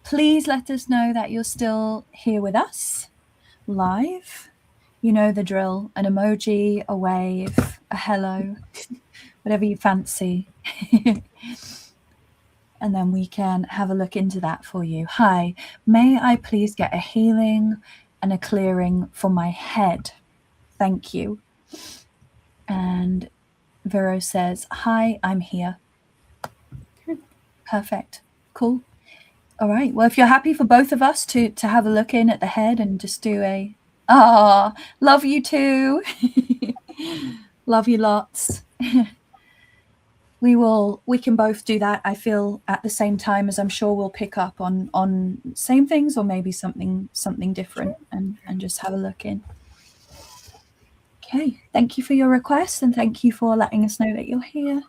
Please let us know that you're still here with us, live. You know the drill. An emoji, a wave, a hello, whatever you fancy. And then we can have a look into that for you. Hi, may I please get a healing and a clearing for my head? Thank you. And Vero says, hi, I'm here. Perfect. Cool. All right. Well, if you're happy for both of us to have a look in at the head and just do a, love you too. Love you lots. We can both do that, I feel, at the same time, as I'm sure we'll pick up on same things or maybe something different and just have a look in. Okay, thank you for your request and thank you for letting us know that you're here.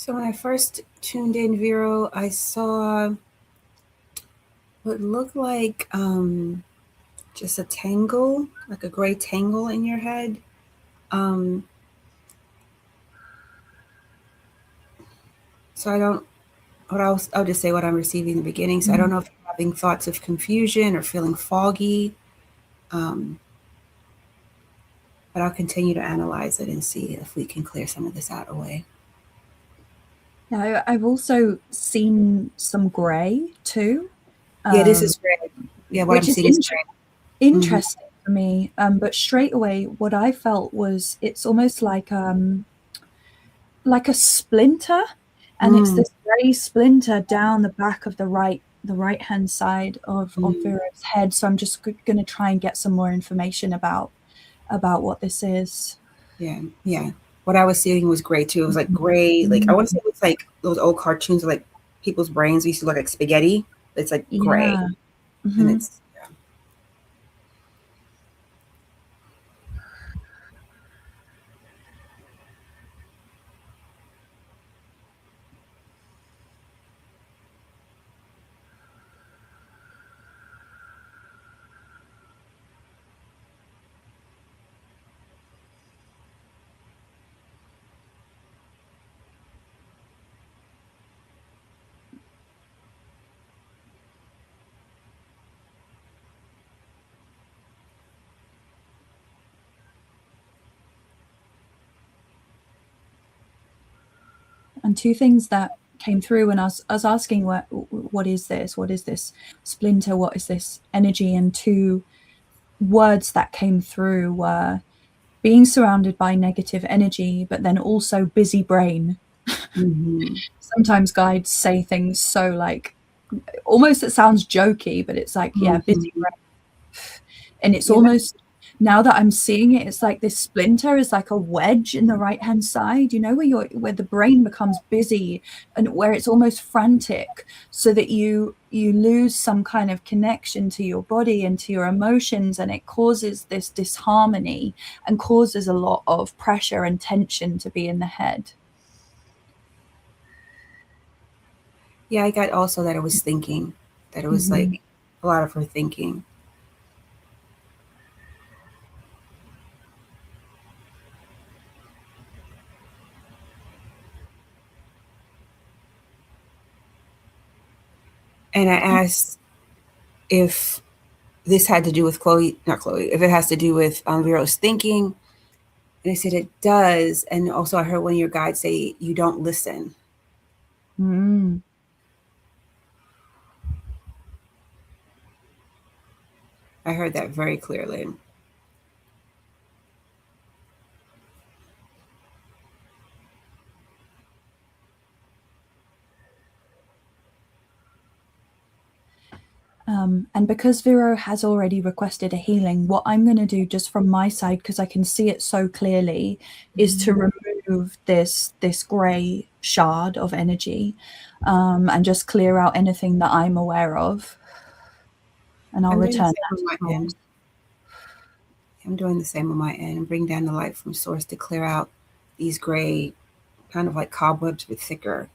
So when I first tuned in, Vero, I saw what looked like just a tangle, like a gray tangle in your head. So I'll just say what I'm receiving in the beginning. So I don't know if you're having thoughts of confusion or feeling foggy, but I'll continue to analyze it and see if we can clear some of this out away. Now, I've also seen some gray too. Yeah, this is gray. Yeah, what I'm seeing is gray. Interesting for me. But straight away, what I felt was it's almost like a splinter, and it's this gray splinter down the back of the right hand side of Vera's head. So I'm just going to try and get some more information about what this is. Yeah. What I was seeing was gray too. It was like gray, like I want to say it's like those old cartoons, like people's brains used to look like spaghetti. It's like gray, and it's. And two things that came through when I was asking what is this splinter, what is this energy, and two words that came through were being surrounded by negative energy, but then also busy brain. Sometimes guides say things so like almost it sounds jokey, but it's like, yeah, busy brain. And it's almost, now that I'm seeing it, it's like this splinter is like a wedge in the right hand side, you know, where the brain becomes busy and where it's almost frantic, so that you lose some kind of connection to your body and to your emotions, and it causes this disharmony and causes a lot of pressure and tension to be in the head. Yeah, I got also that it was thinking, that it was like a lot of her thinking. And I asked, if this had to do with if it has to do with Vero's thinking. And I said, it does. And also I heard one of your guides say, you don't listen. Mm. I heard that very clearly. And because Vero has already requested a healing, what I'm going to do just from my side, because I can see it so clearly, is to remove this grey shard of energy and just clear out anything that I'm aware of. And I'll return that to Source. I'm doing the same on my end and bring down the light from Source to clear out these gray, kind of like cobwebs, but thicker.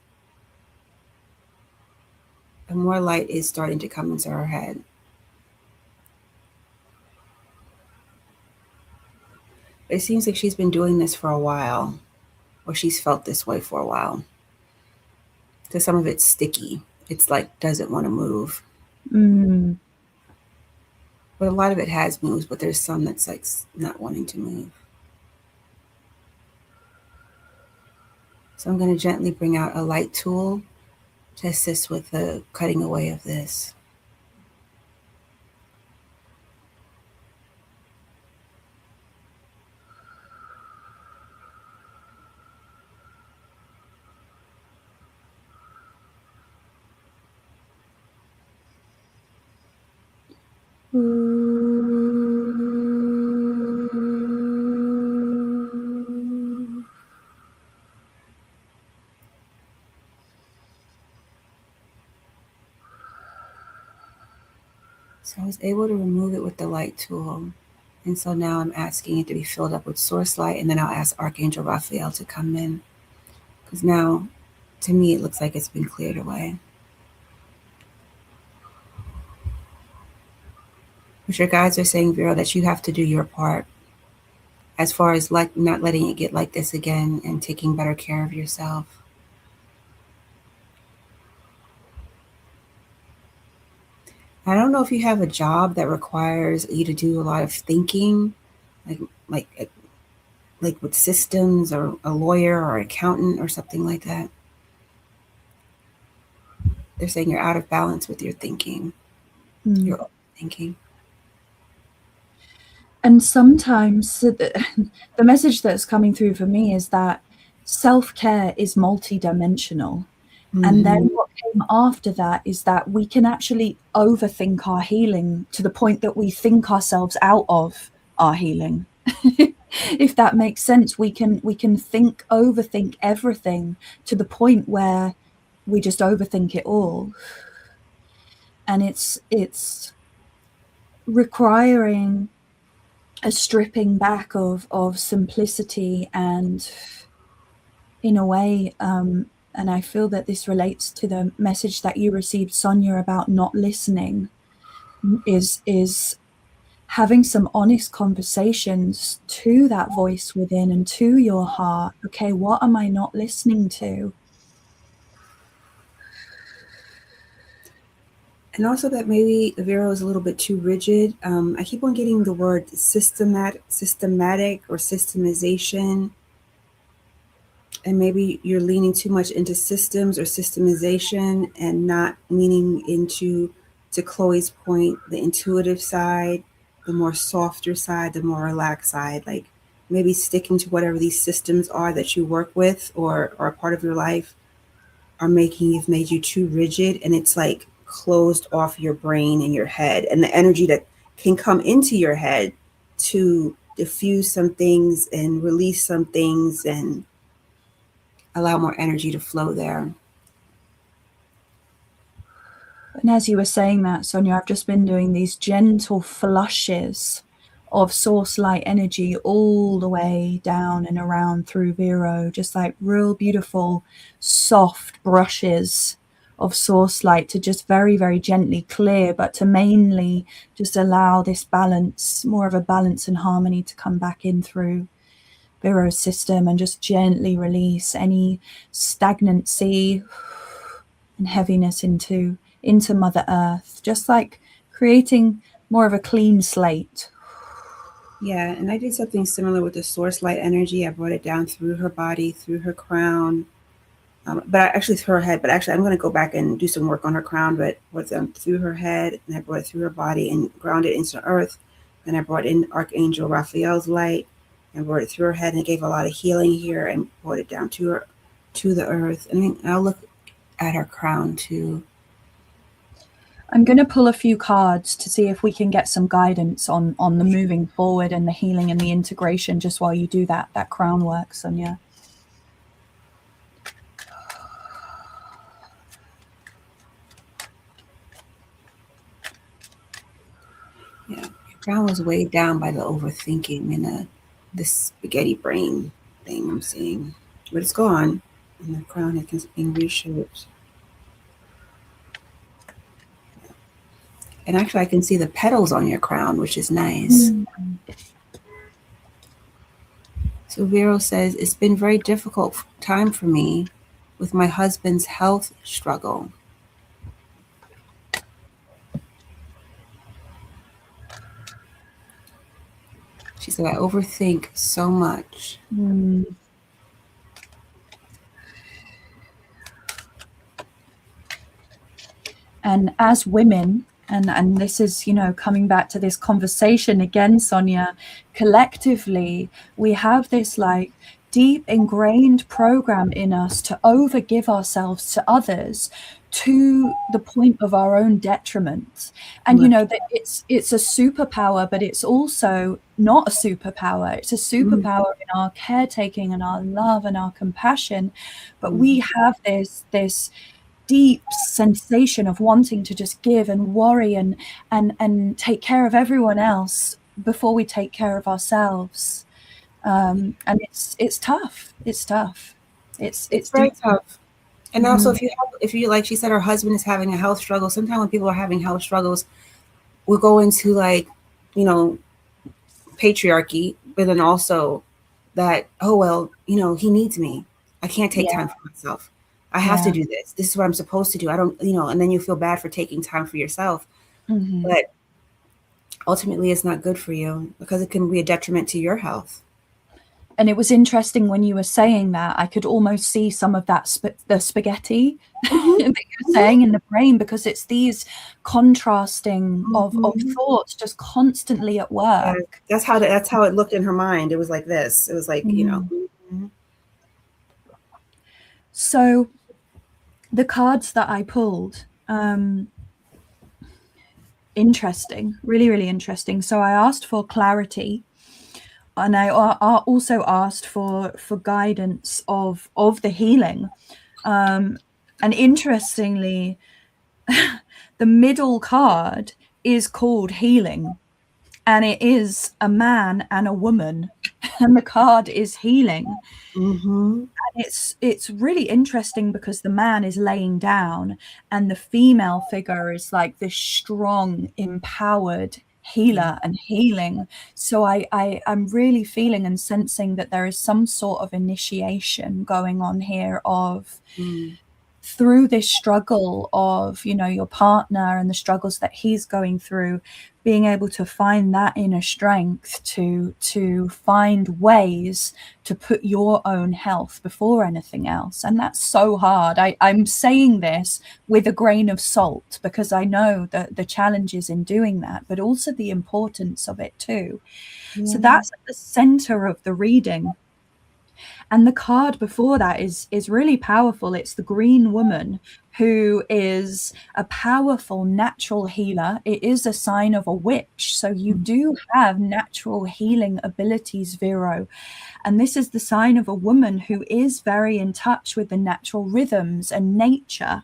And more light is starting to come into her head. It seems like she's been doing this for a while, or she's felt this way for a while. Because some of it's sticky. It's like doesn't want to move. Mm. But a lot of it has moved, but there's some that's like not wanting to move. So I'm going to gently bring out a light tool to assist with the cutting away of this. So I was able to remove it with the light tool. And so now I'm asking it to be filled up with source light, and then I'll ask Archangel Raphael to come in. Because now, to me, it looks like it's been cleared away. But your guides are saying, Vero, that you have to do your part as far as like not letting it get like this again and taking better care of yourself. I don't know if you have a job that requires you to do a lot of thinking, like with systems, or a lawyer or accountant or something like that. They're saying you're out of balance with your thinking. You're overthinking. And sometimes the message that's coming through for me is that self-care is multidimensional. Mm-hmm. And then what came after that is that we can actually overthink our healing to the point that we think ourselves out of our healing. If that makes sense, we can overthink everything to the point where we just overthink it all. And it's requiring a stripping back of simplicity, and in a way, and I feel that this relates to the message that you received, Sonia, about not listening, is having some honest conversations to that voice within and to your heart. Okay, what am I not listening to? And also that maybe Vero is a little bit too rigid. I keep on getting the word systematic or systemization. And maybe you're leaning too much into systems or systemization and not leaning into, to Chloe's point, the intuitive side, the more softer side, the more relaxed side. Like maybe sticking to whatever these systems are that you work with or are a part of your life have made you too rigid, and it's like closed off your brain and your head and the energy that can come into your head to diffuse some things and release some things and allow more energy to flow there. And as you were saying that, Sonia, I've just been doing these gentle flushes of source light energy all the way down and around through Vero, just like real beautiful, soft brushes of source light to just very, very gently clear, but to mainly just allow this balance, more of a balance and harmony to come back in through Vero's system and just gently release any stagnancy and heaviness into Mother Earth, just like creating more of a clean slate. Yeah, and I did something similar with the source light energy. I brought it down through her body, through her crown, actually through her head. But actually, I'm going to go back and do some work on her crown, but brought them through her head, and I brought it through her body and grounded it into the earth. Then I brought in Archangel Raphael's light and brought it through her head, and it gave a lot of healing here, and brought it down to her, to the earth. And I'll look at her crown too. I'm going to pull a few cards to see if we can get some guidance on the moving forward and the healing and the integration just while you do that crown work, Sonia. Yeah, your crown was weighed down by the overthinking and the spaghetti brain thing I'm seeing. But it's gone, and the crown is being reshaped. And actually, I can see the petals on your crown, which is nice. So Vero says, it's been a very difficult time for me with my husband's health struggle. She said, I overthink so much. And as women, and this is, coming back to this conversation again, Sonia, collectively, we have this deep ingrained program in us to overgive ourselves to others to the point of our own detriment. And that it's a superpower, but it's also not a superpower. It's a superpower in our caretaking and our love and our compassion. But we have this deep sensation of wanting to just give and worry and take care of everyone else before we take care of ourselves. And it's tough. It's tough. It's very tough. And also, if you like she said, her husband is having a health struggle. Sometimes when people are having health struggles, we'll go into patriarchy, but then also that, oh well, he needs me. I can't take time for myself. I have to do this. This is what I'm supposed to do. I don't, and then you feel bad for taking time for yourself. But ultimately, it's not good for you because it can be a detriment to your health. And it was interesting when you were saying that, I could almost see some of that the spaghetti that you were saying in the brain, because it's these contrasting of thoughts just constantly at work. Yeah, that's how it looked in her mind. It was like this. It was like, So the cards that I pulled, interesting, really, really interesting. So I asked for clarity, and I also asked for guidance of the healing. And interestingly, the middle card is called healing, and it is a man and a woman, and the card is healing. And it's really interesting because the man is laying down and the female figure is like this strong, empowered healer and healing. So I'm really feeling and sensing that there is some sort of initiation going on here of through this struggle of, your partner and the struggles that he's going through, being able to find that inner strength to find ways to put your own health before anything else. And that's so hard. I'm saying this with a grain of salt because I know that the challenges in doing that, but also the importance of it too. So that's at the center of the reading. And the card before that is really powerful. It's the green woman, who is a powerful natural healer. It is a sign of a witch. So you do have natural healing abilities, Vero. And this is the sign of a woman who is very in touch with the natural rhythms and nature.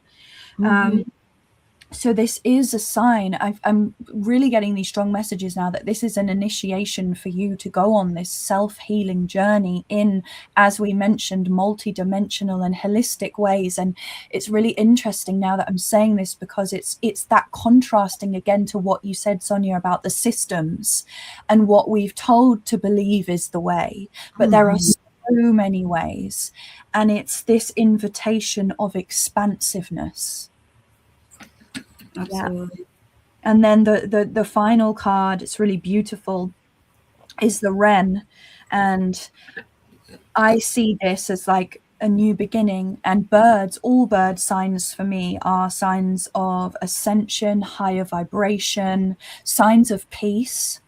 So this is a sign. I'm really getting these strong messages now that this is an initiation for you to go on this self-healing journey in, as we mentioned, multi-dimensional and holistic ways. And it's really interesting now that I'm saying this because it's that contrasting again to what you said, Sonia, about the systems and what we've told to believe is the way. But there are so many ways. And it's this invitation of expansiveness. Absolutely. And then the final card, it's really beautiful, is the Wren. And I see this as like a new beginning. And birds, all bird signs for me are signs of ascension, higher vibration, signs of peace.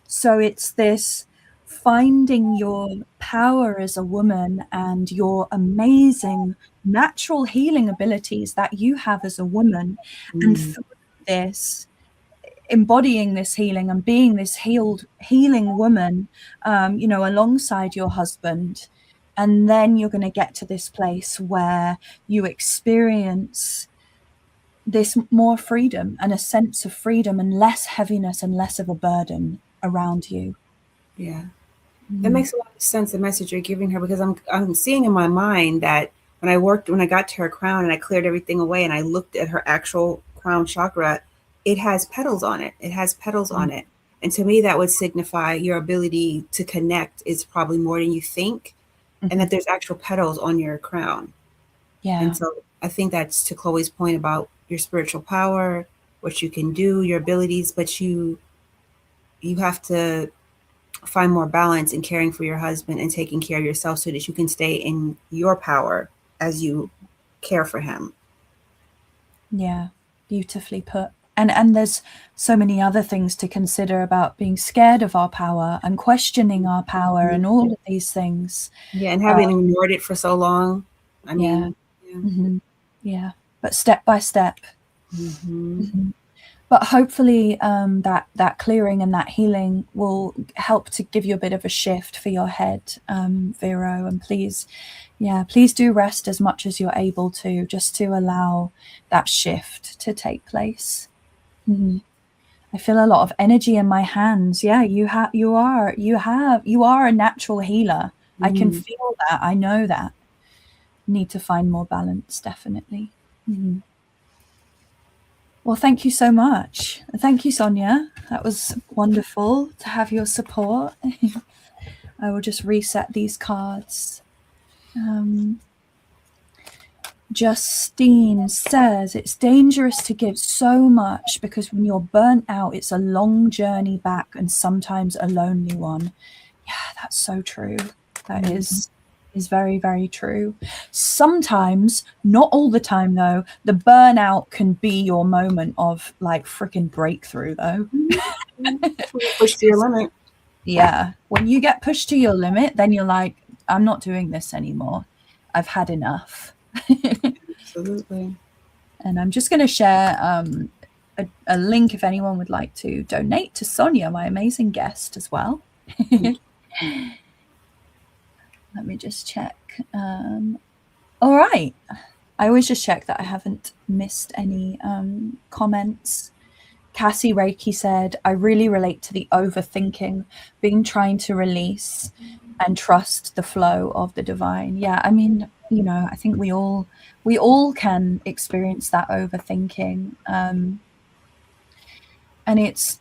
So it's this finding your power as a woman and your amazing natural healing abilities that you have as a woman. And through this, embodying this healing and being this healing woman, alongside your husband. And then you're going to get to this place where you experience this more freedom and a sense of freedom and less heaviness and less of a burden around you. Yeah. That makes a lot of sense, the message you're giving her, because I'm seeing in my mind that when I got to her crown and I cleared everything away and I looked at her actual crown chakra, it has petals on it. It has petals on it. And to me, that would signify your ability to connect is probably more than you think, and that there's actual petals on your crown. Yeah. And so I think that's to Chloe's point about your spiritual power, what you can do, your abilities, but you have to find more balance in caring for your husband and taking care of yourself so that you can stay in your power as you care for him. Yeah, beautifully put. And there's so many other things to consider about being scared of our power and questioning our power and all of these things. Yeah, and having ignored it for so long. I mean, yeah. But step by step. But hopefully that clearing and that healing will help to give you a bit of a shift for your head, Vero. And please do rest as much as you're able to, just to allow that shift to take place. I feel a lot of energy in my hands. Yeah, you are a natural healer. I can feel that. I know that. Need to find more balance, definitely. Well, thank you so much. Thank you, Sonia. That was wonderful to have your support. I will just reset these cards. Justine says it's dangerous to give so much because when you're burnt out, it's a long journey back and sometimes a lonely one. Yeah, that's so true. That is very, very true. Sometimes, not all the time though, the burnout can be your moment of like freaking breakthrough though. Push to your limit. Yeah. When you get pushed to your limit, then you're like, I'm not doing this anymore. I've had enough. Absolutely. And I'm just going to share a link if anyone would like to donate to Sonia, my amazing guest, as well. Let me just check. All right. I always just check that I haven't missed any comments. Cassie Reiki said, I really relate to the overthinking, being trying to release and trust the flow of the divine. Yeah, I mean, I think we all can experience that overthinking. And it's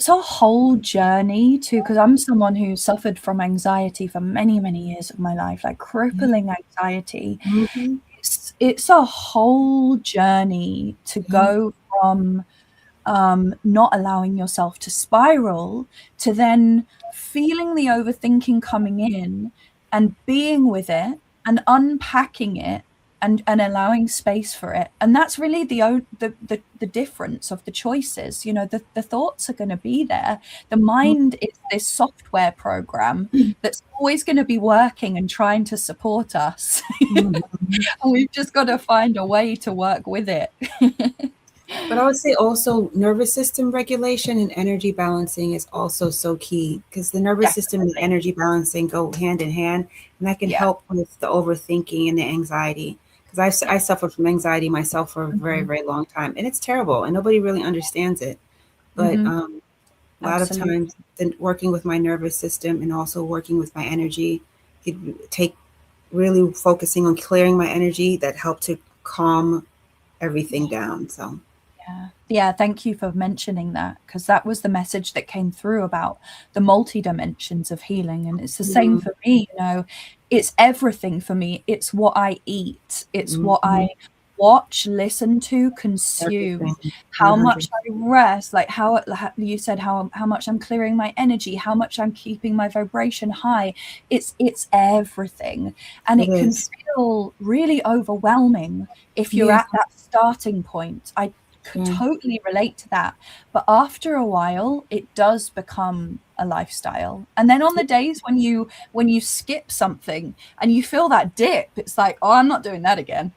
a whole journey too, because I'm someone who suffered from anxiety for many, many years of my life, like crippling anxiety. It's a whole journey to go from not allowing yourself to spiral to then feeling the overthinking coming in and being with it and unpacking it and allowing space for it. And that's really the difference of the choices. The thoughts are going to be there. The mind is this software program that's always going to be working and trying to support us. And we've just got to find a way to work with it. But I would say also nervous system regulation and energy balancing is also so key, because the nervous system and energy balancing go hand in hand, and that can help with the overthinking and the anxiety. Because I suffered from anxiety myself for a very, very long time, and it's terrible, and nobody really understands it. But a lot of times, working with my nervous system and also working with my energy, it take really focusing on clearing my energy that helped to calm everything down. So. Yeah, thank you for mentioning that, because that was the message that came through about the multi-dimensions of healing. And it's the same for me, it's everything for me. It's what I eat. It's what I watch, listen to, consume, Everything. how much 100. I rest, like how you said how much I'm clearing my energy, how much I'm keeping my vibration high. It's everything. And It it can is. feel really overwhelming if you're Yes. at that starting point. I could Yeah. totally relate to that. But after a while, it does become a lifestyle. And then on the days when you skip something and you feel that dip, it's like, oh, I'm not doing that again.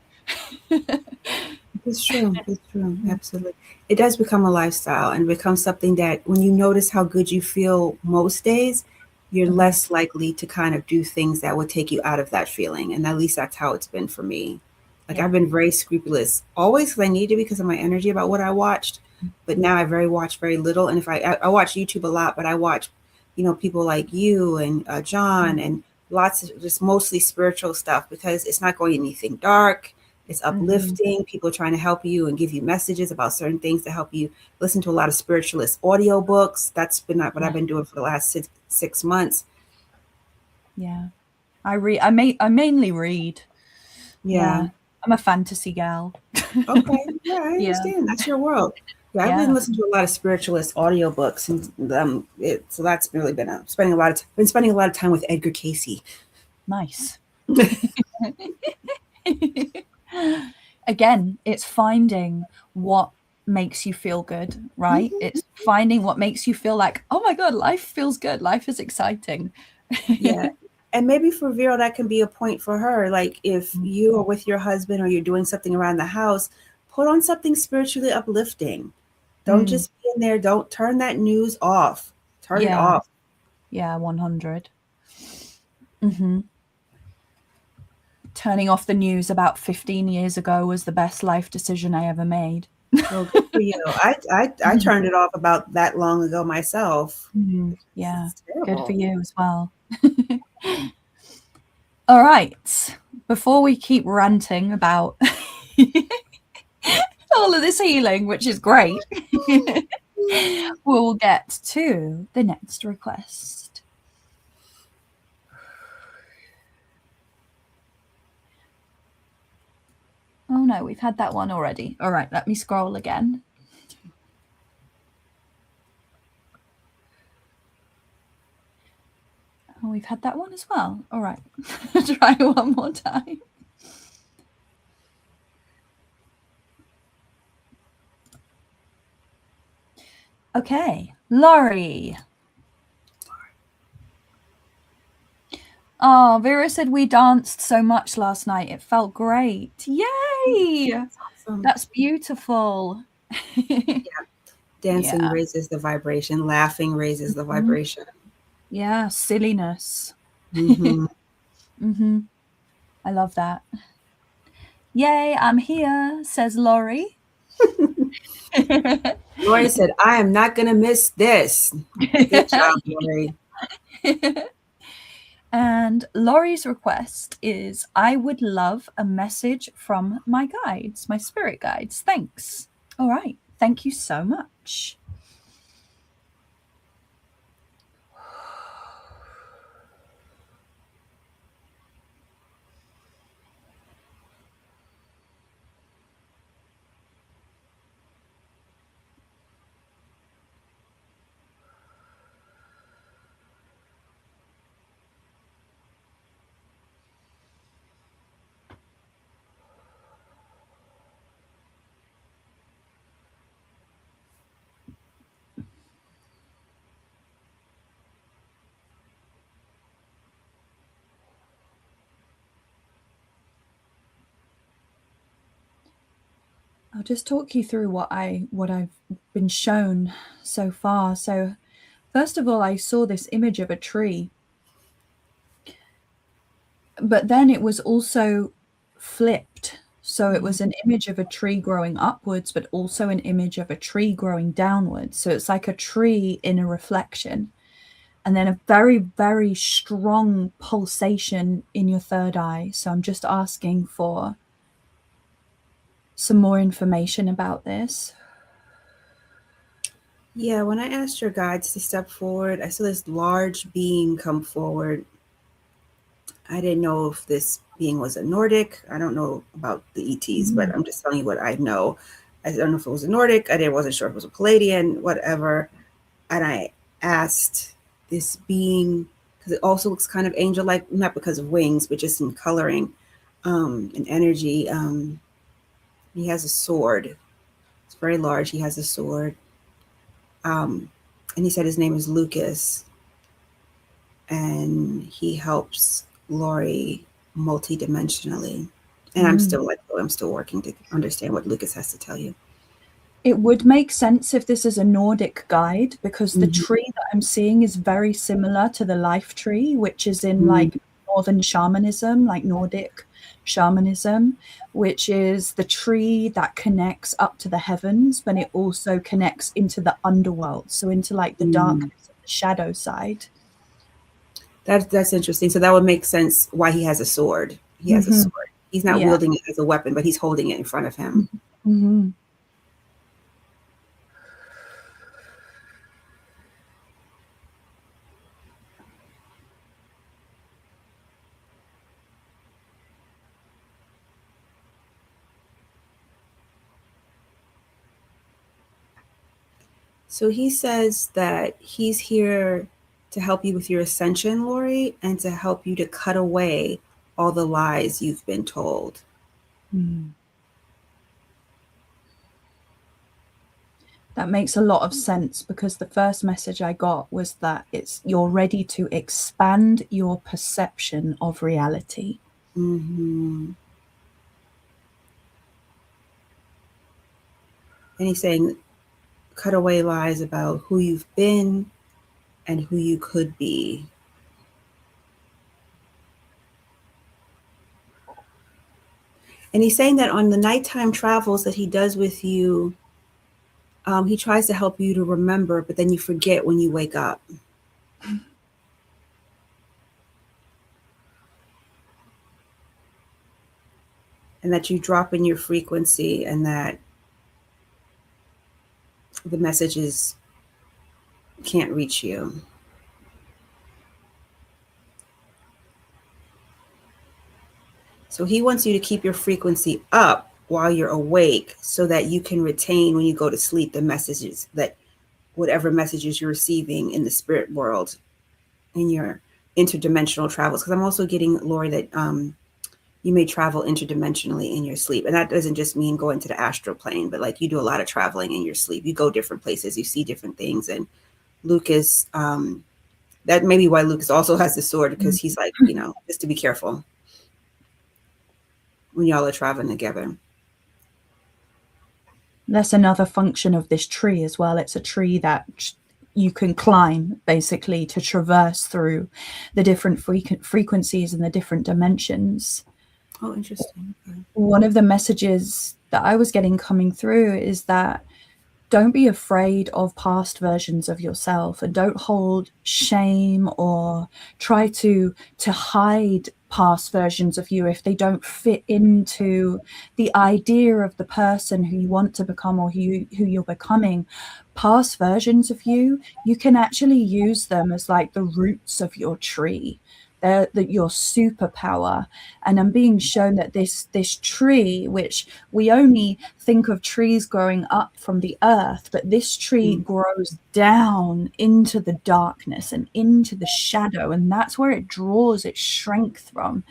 It's true. It's true. Absolutely. It does become a lifestyle and becomes something that when you notice how good you feel most days, you're less likely to kind of do things that would take you out of that feeling. And at least that's how it's been for me. Like Yeah. I've been very scrupulous always because I need to because of my energy about what I watched. But now I watch very little. And if I watch YouTube a lot, but I watch, people like you and John and lots of just mostly spiritual stuff because it's not going anything dark. It's uplifting. People are trying to help you and give you messages about certain things to help you listen to a lot of spiritualist audio books. That's been what I've been doing for the last 6 months. Yeah. I mainly read. Yeah. Yeah. I'm a fantasy gal. Okay. Yeah, I Yeah. understand. That's your world. Yeah, I've been Yeah. listening to a lot of spiritualist audiobooks, and so that's really been spending a lot of time with Edgar Casey. Nice. Again, it's finding what makes you feel good, right? Mhm. It's finding what makes you feel like, oh my God, life feels good. Life is exciting. Yeah. And maybe for Vero, that can be a point for her. Like if you are with your husband or you're doing something around the house, put on something spiritually uplifting. Don't Mm, just be in there. Don't turn that news off. Turn it yeah. off. Yeah. 100. Turning off the news about 15 years ago was the best life decision I ever made. Well, good for you. I turned it off about that long ago myself. Yeah. It's Good for terrible. you as well. All right. Before we keep ranting about all of this healing, which is great, we'll get to the next request. Oh no, we've had that one already. All right, let me scroll again. Oh, we've had that one as well. All right, try one more time. Okay, Laurie. Oh, Vera said we danced so much last night. It felt great. Yay! Awesome. That's beautiful. Dancing Yeah. raises the vibration. Laughing raises the vibration. Yeah, silliness. Mm-hmm. I love that. Yay, I'm here, says Laurie. Lori said, I am not going to miss this. Good job, Lori. And Laurie's request is I would love a message from my guides, my spirit guides. Thanks. All right. Thank you so much. I'll just talk you through what I've been shown so far. So, first of all, I saw this image of a tree. But then it was also flipped. So it was an image of a tree growing upwards, but also an image of a tree growing downwards. So it's like a tree in a reflection. And then a very, very strong pulsation in your third eye. So I'm just asking for some more information about this. Yeah, when I asked your guides to step forward, I saw this large being come forward. I didn't know if this being was a Nordic. I don't know about the ETs, but I'm just telling you what I know. I don't know if it was a Nordic. Wasn't sure if it was a Palladian, whatever. And I asked this being, because it also looks kind of angel-like, not because of wings, but just in coloring and energy. He has a sword. It's very large. He has a sword. And he said his name is Lucas. And he helps Lori multidimensionally. And I'm still working to understand what Lucas has to tell you. It would make sense if this is a Nordic guide, because the tree that I'm seeing is very similar to the life tree, which is in like northern shamanism, like Nordic shamanism, which is the tree that connects up to the heavens, but it also connects into the underworld, so into like the darkness and the shadow side. That's interesting. So that would make sense why he has a sword. He has a sword. He's not wielding it as a weapon, but he's holding it in front of him. So he says that he's here to help you with your ascension, Lori, and to help you to cut away all the lies you've been told. That makes a lot of sense, because the first message I got was that you're ready to expand your perception of reality. And he's saying, cut away lies about who you've been and who you could be. And he's saying that on the nighttime travels that he does with you, he tries to help you to remember, but then you forget when you wake up. And that you drop in your frequency, and that the messages can't reach you. So he wants you to keep your frequency up while you're awake, so that you can retain when you go to sleep the messages, that whatever messages you're receiving in the spirit world in your interdimensional travels. Because I'm also getting, Lori, that you may travel interdimensionally in your sleep. And that doesn't just mean going to the astral plane, but like you do a lot of traveling in your sleep. You go different places, you see different things. And Lucas, that may be why Lucas also has the sword, because he's like, just to be careful when y'all are traveling together. That's another function of this tree as well. It's a tree that you can climb, basically, to traverse through the different frequencies and the different dimensions. Oh, interesting. Okay. One of the messages that I was getting coming through is that don't be afraid of past versions of yourself, and don't hold shame or try to hide past versions of you if they don't fit into the idea of the person who you want to become, or who you're becoming. Past versions of you can actually use them as like the roots of your tree. They're your superpower. And I'm being shown that this tree, which we only think of trees growing up from the earth, but this tree grows down into the darkness and into the shadow, and that's where it draws its strength from.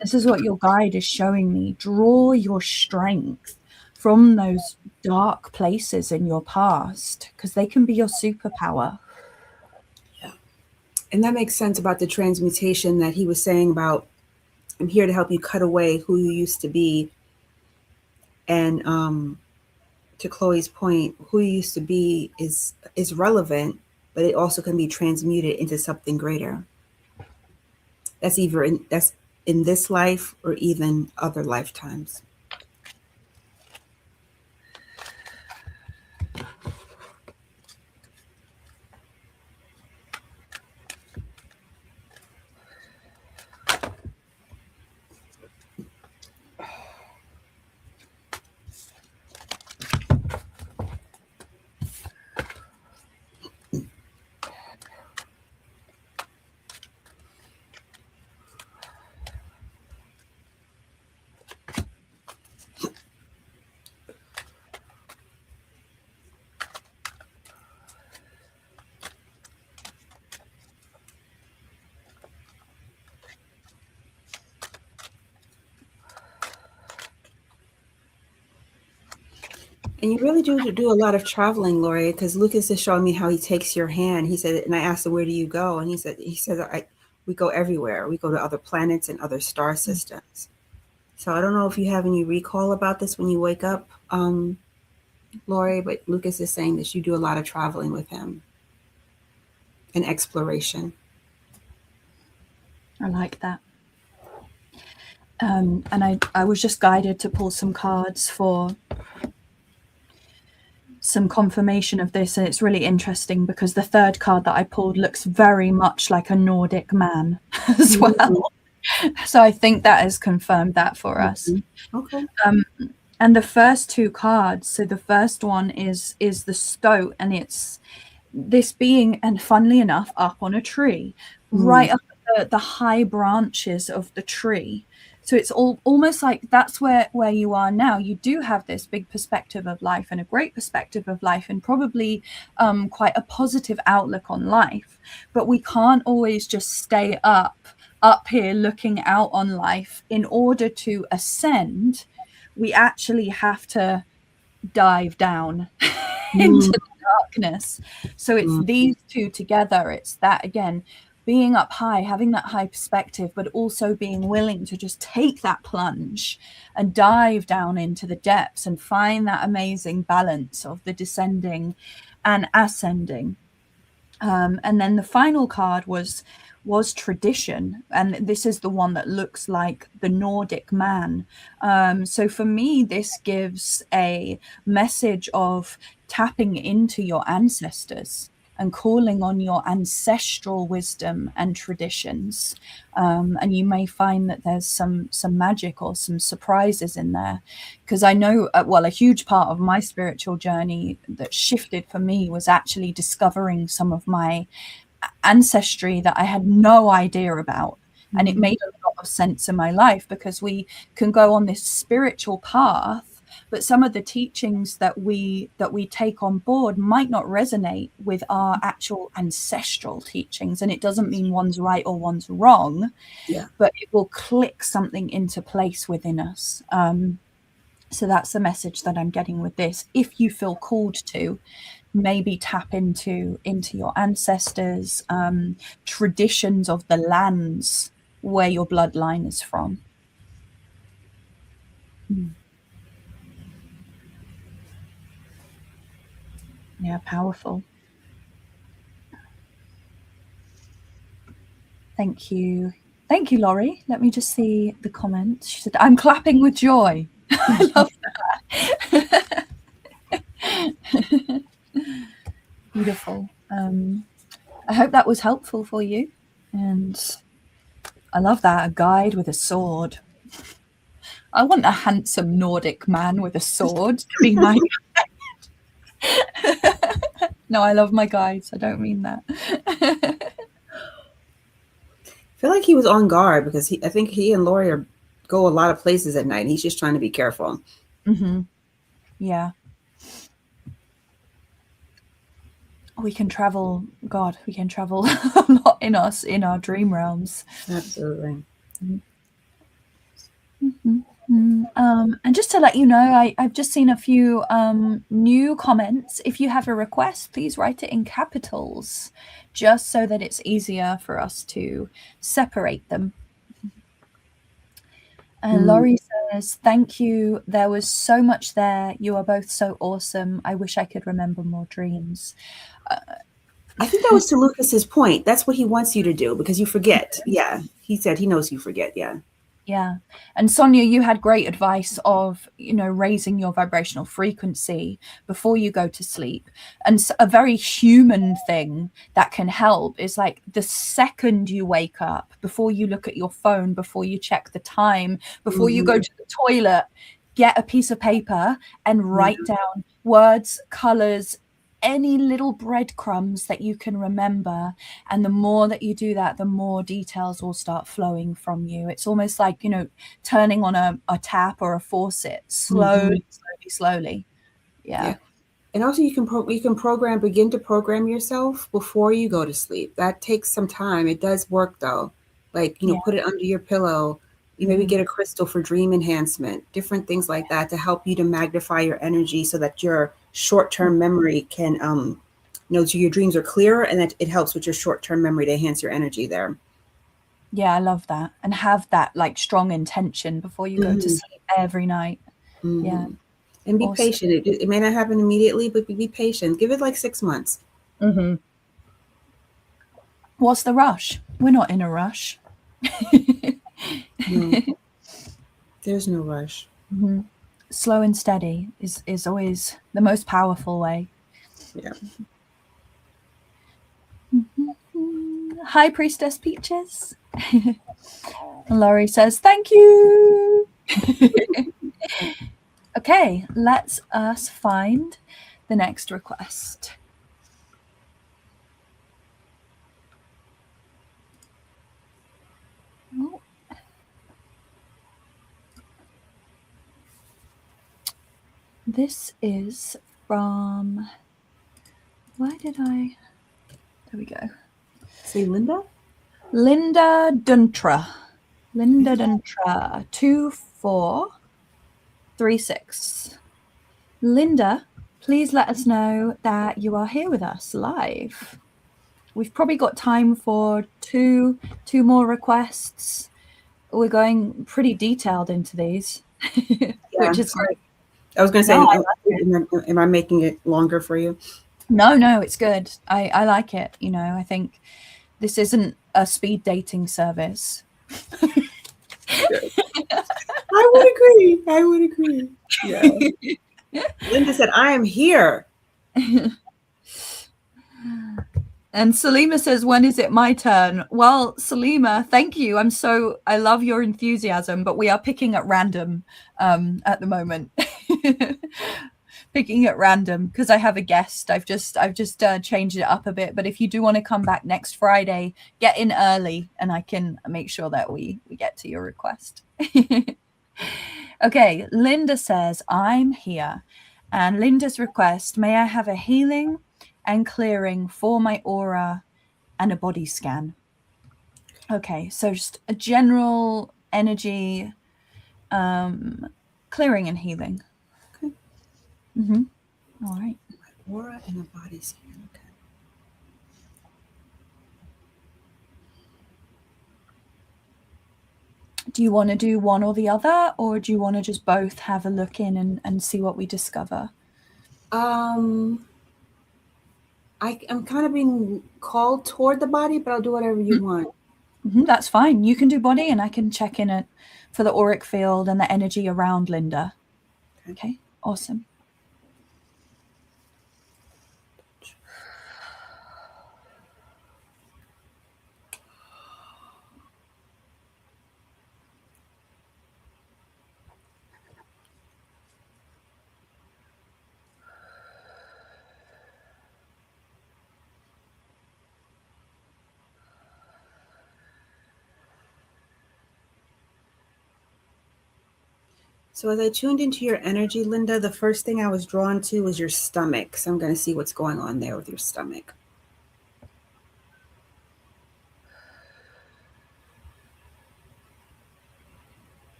This is what your guide is showing me. Draw your strength from those dark places in your past, because they can be your superpower. And that makes sense about the transmutation that he was saying about, I'm here to help you cut away who you used to be. And to Chloe's point, who you used to be is relevant, but it also can be transmuted into something greater. That's in this life or even other lifetimes. And you really do a lot of traveling, Lori, because Lucas is showing me how he takes your hand. He said, and I asked him, "Where do you go?" And he said, we go everywhere. We go to other planets and other star systems. So I don't know if you have any recall about this when you wake up, Lori, but Lucas is saying that you do a lot of traveling with him and exploration. I like that. And I was just guided to pull some cards for some confirmation of this, and it's really interesting because the third card that I pulled looks very much like a Nordic man as well. So I think that has confirmed that for us. Okay. And the first two cards, so the first one is the stoat, and it's this being, and funnily enough, up on a tree, right up at the high branches of the tree. So it's almost like that's where you are now. You do have this big perspective of life and a great perspective of life, and probably quite a positive outlook on life. But we can't always just stay up here looking out on life. In order to ascend, we actually have to dive down into the darkness. So it's these two together. It's that, again, being up high, having that high perspective, but also being willing to just take that plunge and dive down into the depths and find that amazing balance of the descending and ascending. And then the final card was tradition, and this is the one that looks like the Nordic man. So for me, this gives a message of tapping into your ancestors and calling on your ancestral wisdom and traditions. And you may find that there's some magic or some surprises in there, because I know, well, a huge part of my spiritual journey that shifted for me was actually discovering some of my ancestry that I had no idea about. And it made a lot of sense in my life, because we can go on this spiritual path, but some of the teachings that we take on board might not resonate with our actual ancestral teachings. And it doesn't mean one's right or one's wrong, but it will click something into place within us. So that's the message that I'm getting with this. If you feel called to, maybe tap into your ancestors, traditions of the lands where your bloodline is from. Yeah, powerful. Thank you, Laurie. Let me just see the comments. She said, "I'm clapping with joy." I love that. Beautiful. I hope that was helpful for you. And I love that, a guide with a sword. I want a handsome Nordic man with a sword to be my guide. No, I love my guides. I don't mean that. I feel like he was on guard, because I think he and Lori go a lot of places at night, and he's just trying to be careful. Yeah. We can travel, we can travel a lot in our dream realms. Absolutely. And just to let you know, I've just seen a few new comments. If you have a request, please write it in capitals, just so that it's easier for us to separate them. And Laurie says, "Thank you. There was so much there. You are both so awesome. I wish I could remember more dreams." I think that was to Lucas's point. That's what he wants you to do, because you forget. Yeah. He said he knows you forget. Yeah. Yeah. And Sonia, you had great advice of, raising your vibrational frequency before you go to sleep. And a very human thing that can help is, like, the second you wake up, before you look at your phone, before you check the time, before you go to the toilet, get a piece of paper and write down words, colors, any little breadcrumbs that you can remember. And the more that you do that, the more details will start flowing from you. It's almost like, turning on a tap or a faucet, slowly. Yeah. And also you can begin to program yourself before you go to sleep. That takes some time. It does work though. Like, put it under your pillow, You maybe get a crystal for dream enhancement, different things like that to help you to magnify your energy so that your short-term memory can, so your dreams are clearer, and that it helps with your short-term memory to enhance your energy there. Yeah, I love that. And have that like strong intention before you go to sleep every night. Yeah. And be patient. It may not happen immediately, but be patient. Give it like 6 months. What's the rush? We're not in a rush. No. There's no rush. Slow and steady is always the most powerful way. Yeah. Hi, Priestess Peaches. Laurie says, thank you. Okay, let's us find the next request. Oh. This is from, there we go. Say Linda? Linda Duntra. Linda Duntra, 2436. Linda, please let us know that you are here with us live. We've probably got time for two more requests. We're going pretty detailed into these, which is great. I was going to say, am I making it longer for you? No, it's good. I like it. I think this isn't a speed dating service. I would agree. Yeah. Linda said, I am here. And Salima says, when is it my turn? Well, Salima, thank you. I love your enthusiasm, but we are picking at random at the moment. Picking at random because I have a guest. I've just changed it up a bit. But if you do want to come back next Friday, get in early and I can make sure that we get to your request. Okay, Linda says, I'm here. And Linda's request, may I have a healing and clearing for my aura and a body scan? Okay, so just a general energy clearing and healing. Okay. All right. My aura and a body scan. Okay. Do you want to do one or the other, or do you want to just both have a look in and see what we discover? I'm kind of being called toward the body, but I'll do whatever you want. That's fine. You can do body and I can check in for the auric field and the energy around Linda. Okay, awesome. So as I tuned into your energy, Linda, the first thing I was drawn to was your stomach. So I'm going to see what's going on there with your stomach.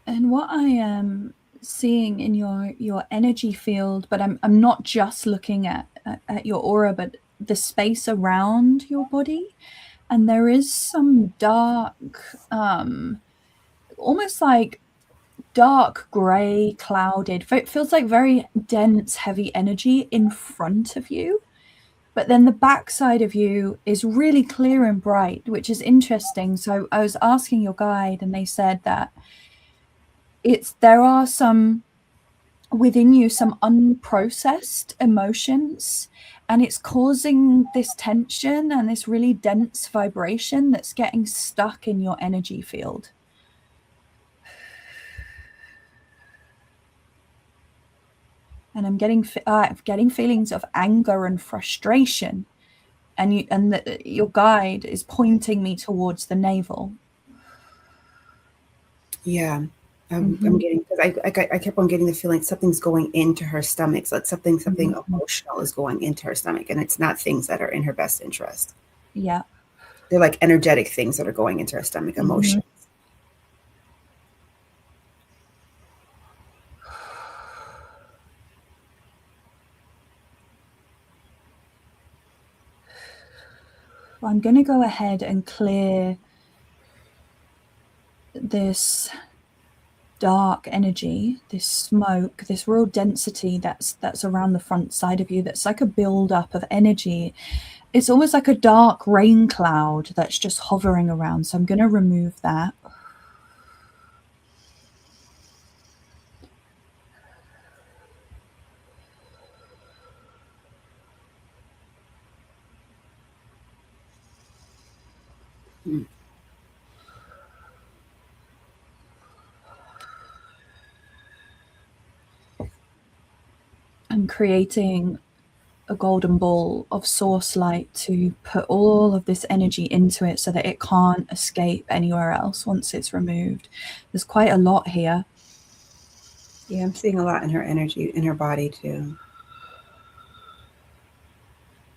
And what I am seeing in your energy field, but I'm not just looking at your aura, but the space around your body. And there is some dark, almost like dark gray, clouded, it feels like very dense, heavy energy in front of you. But then the backside of you is really clear and bright, which is interesting. So I was asking your guide and they said that there are some within you, some unprocessed emotions, and it's causing this tension and this really dense vibration that's getting stuck in your energy field. And I'm getting feelings of anger and frustration, and your guide is pointing me towards the navel. Yeah. I'm getting, because I kept on getting the feeling something's going into her stomach. So it's something emotional is going into her stomach, and it's not things that are in her best interest. Yeah. They're like energetic things that are going into her stomach, emotions. Well, I'm going to go ahead and clear this dark energy, this smoke, this real density that's around the front side of you, that's like a build-up of energy. It's almost like a dark rain cloud that's just hovering around. So I'm going to remove that. I'm creating a golden ball of source light to put all of this energy into it so that it can't escape anywhere else once it's removed. There's quite a lot here. Yeah, I'm seeing a lot in her energy, in her body too.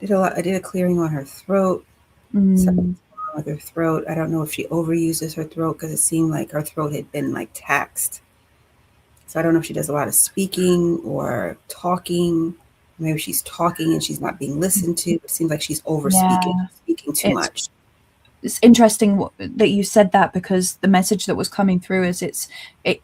I did a clearing on her throat. Something's going on with her throat. I don't know if she overuses her throat, because it seemed like her throat had been like taxed. So I don't know if she does a lot of speaking or talking. Maybe she's talking and she's not being listened to. It seems like she's over speaking too much. It's interesting that you said that, because the message that was coming through is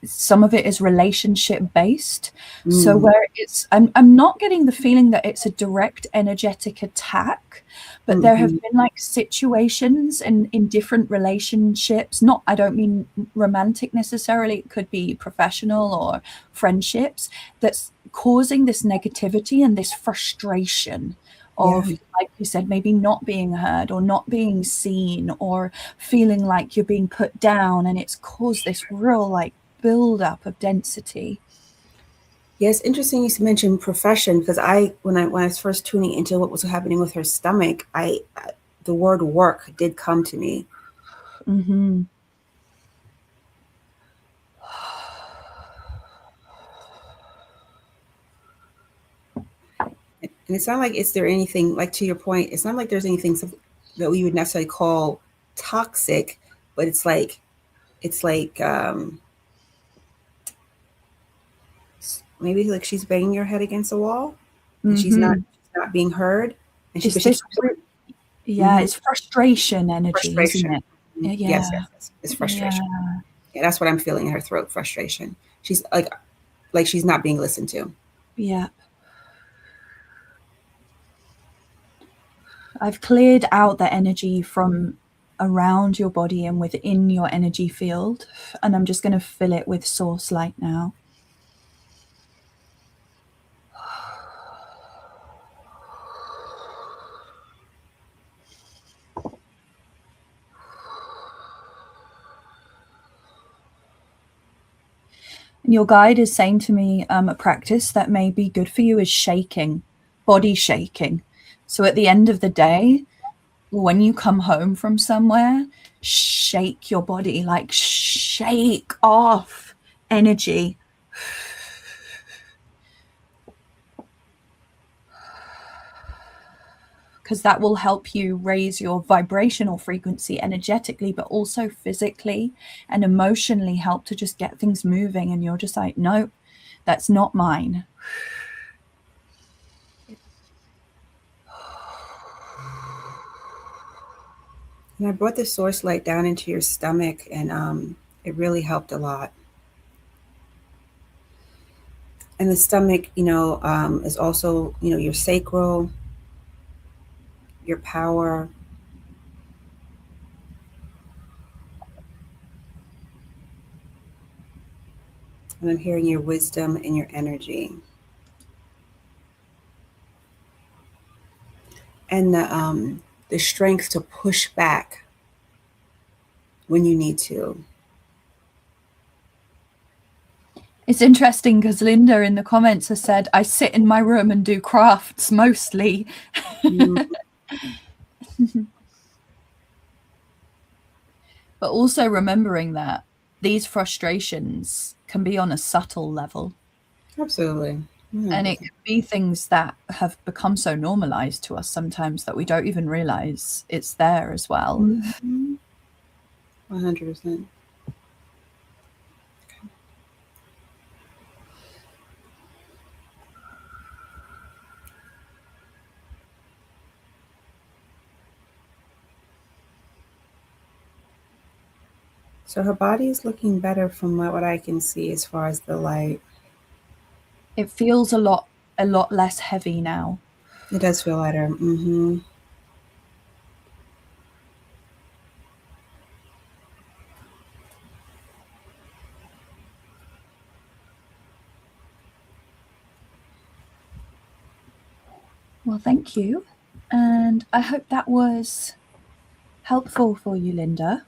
some of it is relationship based. So where I'm not getting the feeling that it's a direct energetic attack, but there have been like situations in different relationships. I don't mean romantic necessarily. It could be professional or friendships, that's causing this negativity and this frustration of, like you said, maybe not being heard or not being seen, or feeling like you're being put down, and it's caused this real like build up of density. Yeah, it's interesting you mentioned profession, because when I was first tuning into what was happening with her stomach, the word work did come to me. And it's not like, is there anything, like to your point, it's not like there's anything that we would necessarily call toxic, but it's like maybe like she's banging her head against a wall and she's not being heard. And it's frustration energy, isn't it? Yeah. Yes, it's frustration. Yeah, that's what I'm feeling in her throat, frustration. She's like she's not being listened to. Yeah. I've cleared out the energy from around your body and within your energy field, and I'm just going to fill it with source light now. And your guide is saying to me, a practice that may be good for you is shaking, body shaking. So at the end of the day, when you come home from somewhere, shake your body, like shake off energy. Because that will help you raise your vibrational frequency energetically, but also physically and emotionally help to just get things moving. And you're just like, no, that's not mine. And I brought the source light down into your stomach, and it really helped a lot. And the stomach, is also, your sacral, your power. And I'm hearing your wisdom and your energy. And the strength to push back when you need to. It's interesting because Linda in the comments has said, I sit in my room and do crafts mostly. But also remembering that these frustrations can be on a subtle level. Absolutely. And it can be things that have become so normalized to us sometimes that we don't even realize it's there as well. 100%. So her body is looking better from what I can see as far as the light. It feels a lot less heavy now. It does feel lighter. Mm-hmm. Well, thank you. And I hope that was helpful for you, Linda.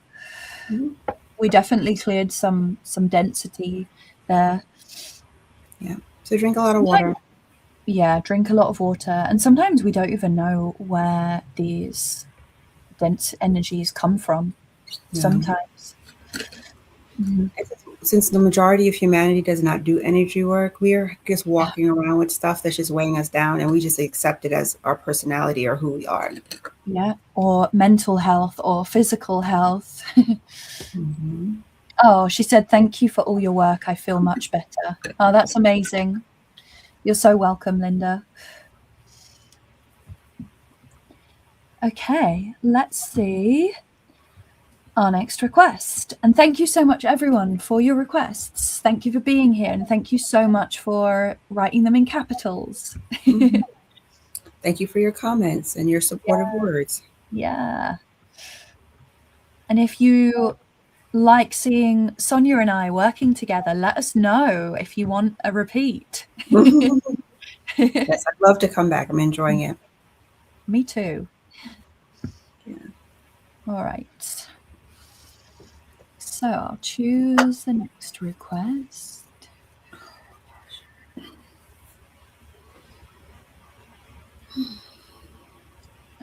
Mm-hmm. We definitely cleared some density there. Yeah. So drink a lot of water. Yeah, drink a lot of water. And sometimes we don't even know where these dense energies come from. Yeah. Sometimes. Mm-hmm. Since the majority of humanity does not do energy work, we're just walking around with stuff that's just weighing us down, and we just accept it as our personality or who we are. Yeah, or mental health or physical health. Mm-hmm. Oh, she said, thank you for all your work. I feel much better. Oh, that's amazing. You're so welcome, Linda. Okay, let's see our next request. And thank you so much, everyone, for your requests. Thank you for being here. And thank you so much for writing them in capitals. Mm-hmm. Thank you for your comments and your supportive words. Yeah. And if you like seeing Sonia and I working together, let us know if you want a repeat. Yes, I'd love to come back. I'm enjoying it. Me too. Yeah. All right. So I'll choose the next request.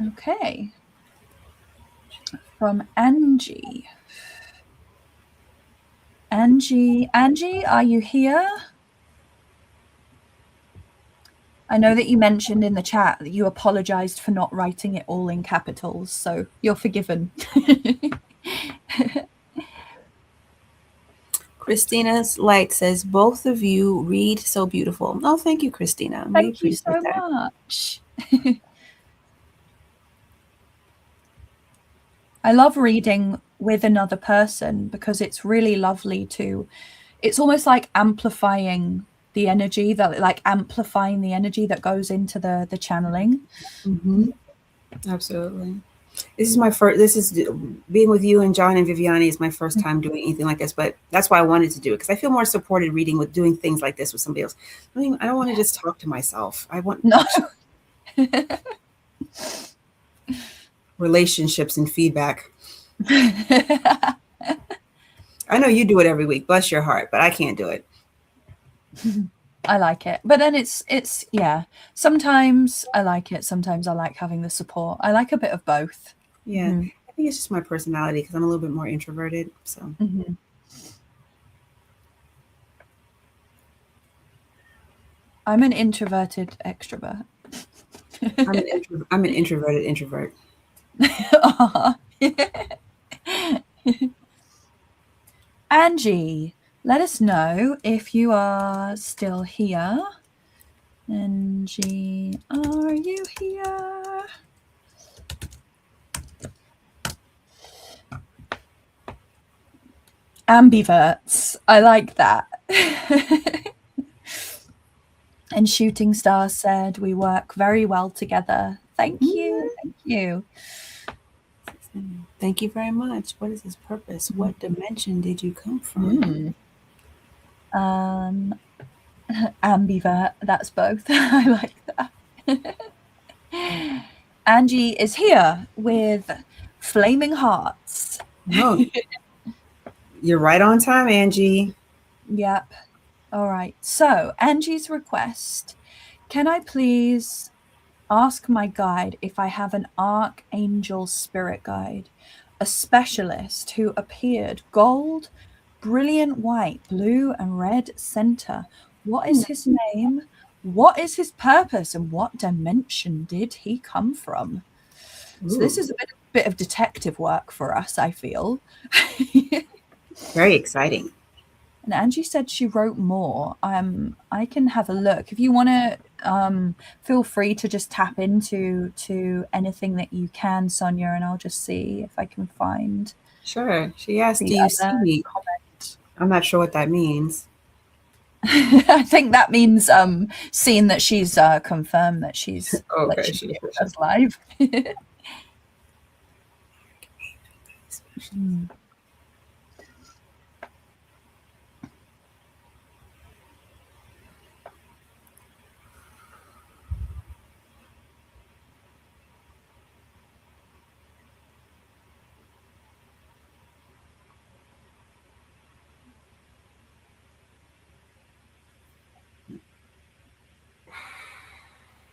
Okay. From Angie. Angie, are you here? I know that you mentioned in the chat that you apologized for not writing it all in capitals, so you're forgiven. Christina's light says, both of you read so beautiful. Oh, thank you, Christina. Thank you so much. I love reading with another person because it's really lovely it's almost like amplifying the energy amplifying the energy that goes into the channeling. Mm-hmm. Absolutely. This is being with you and John and Viviani is my first time doing anything like this, but that's why I wanted to do it, because I feel more supported reading with doing things like this with somebody else. I don't want to just talk to myself. I want relationships and feedback. I know you do it every week, bless your heart, but I can't do it. I like it, but then it's yeah, sometimes I like it, sometimes I like having the support. I like a bit of both. Yeah. Mm-hmm. I think it's just my personality because I'm a little bit more introverted, so mm-hmm. I'm an introverted extrovert. I'm an introverted introvert. Angie, let us know if you are still here. Angie, are you here? Ambiverts, I like that. And Shooting Star said, we work very well together. Thank you. Thank you. Thank you very much. What is his purpose? What dimension did you come from? Ambivert, that's both. I like that. Angie is here with flaming hearts. Oh, you're right on time, Angie. Yep. All right. So Angie's request, can I please ask my guide if I have an archangel spirit guide, a specialist who appeared gold brilliant white, blue, and red center. What is his name? What is his purpose? And what dimension did he come from? So this is a bit of detective work for us, I feel. Very exciting. And Angie said she wrote more. I can have a look. If you want to, feel free to just tap into anything that you can, Sonia, and I'll just see if I can find. Sure. She asked, the "Do you see me?" comment. I'm not sure what that means. I think that means seeing that she's confirmed that she's Okay, she's with us live.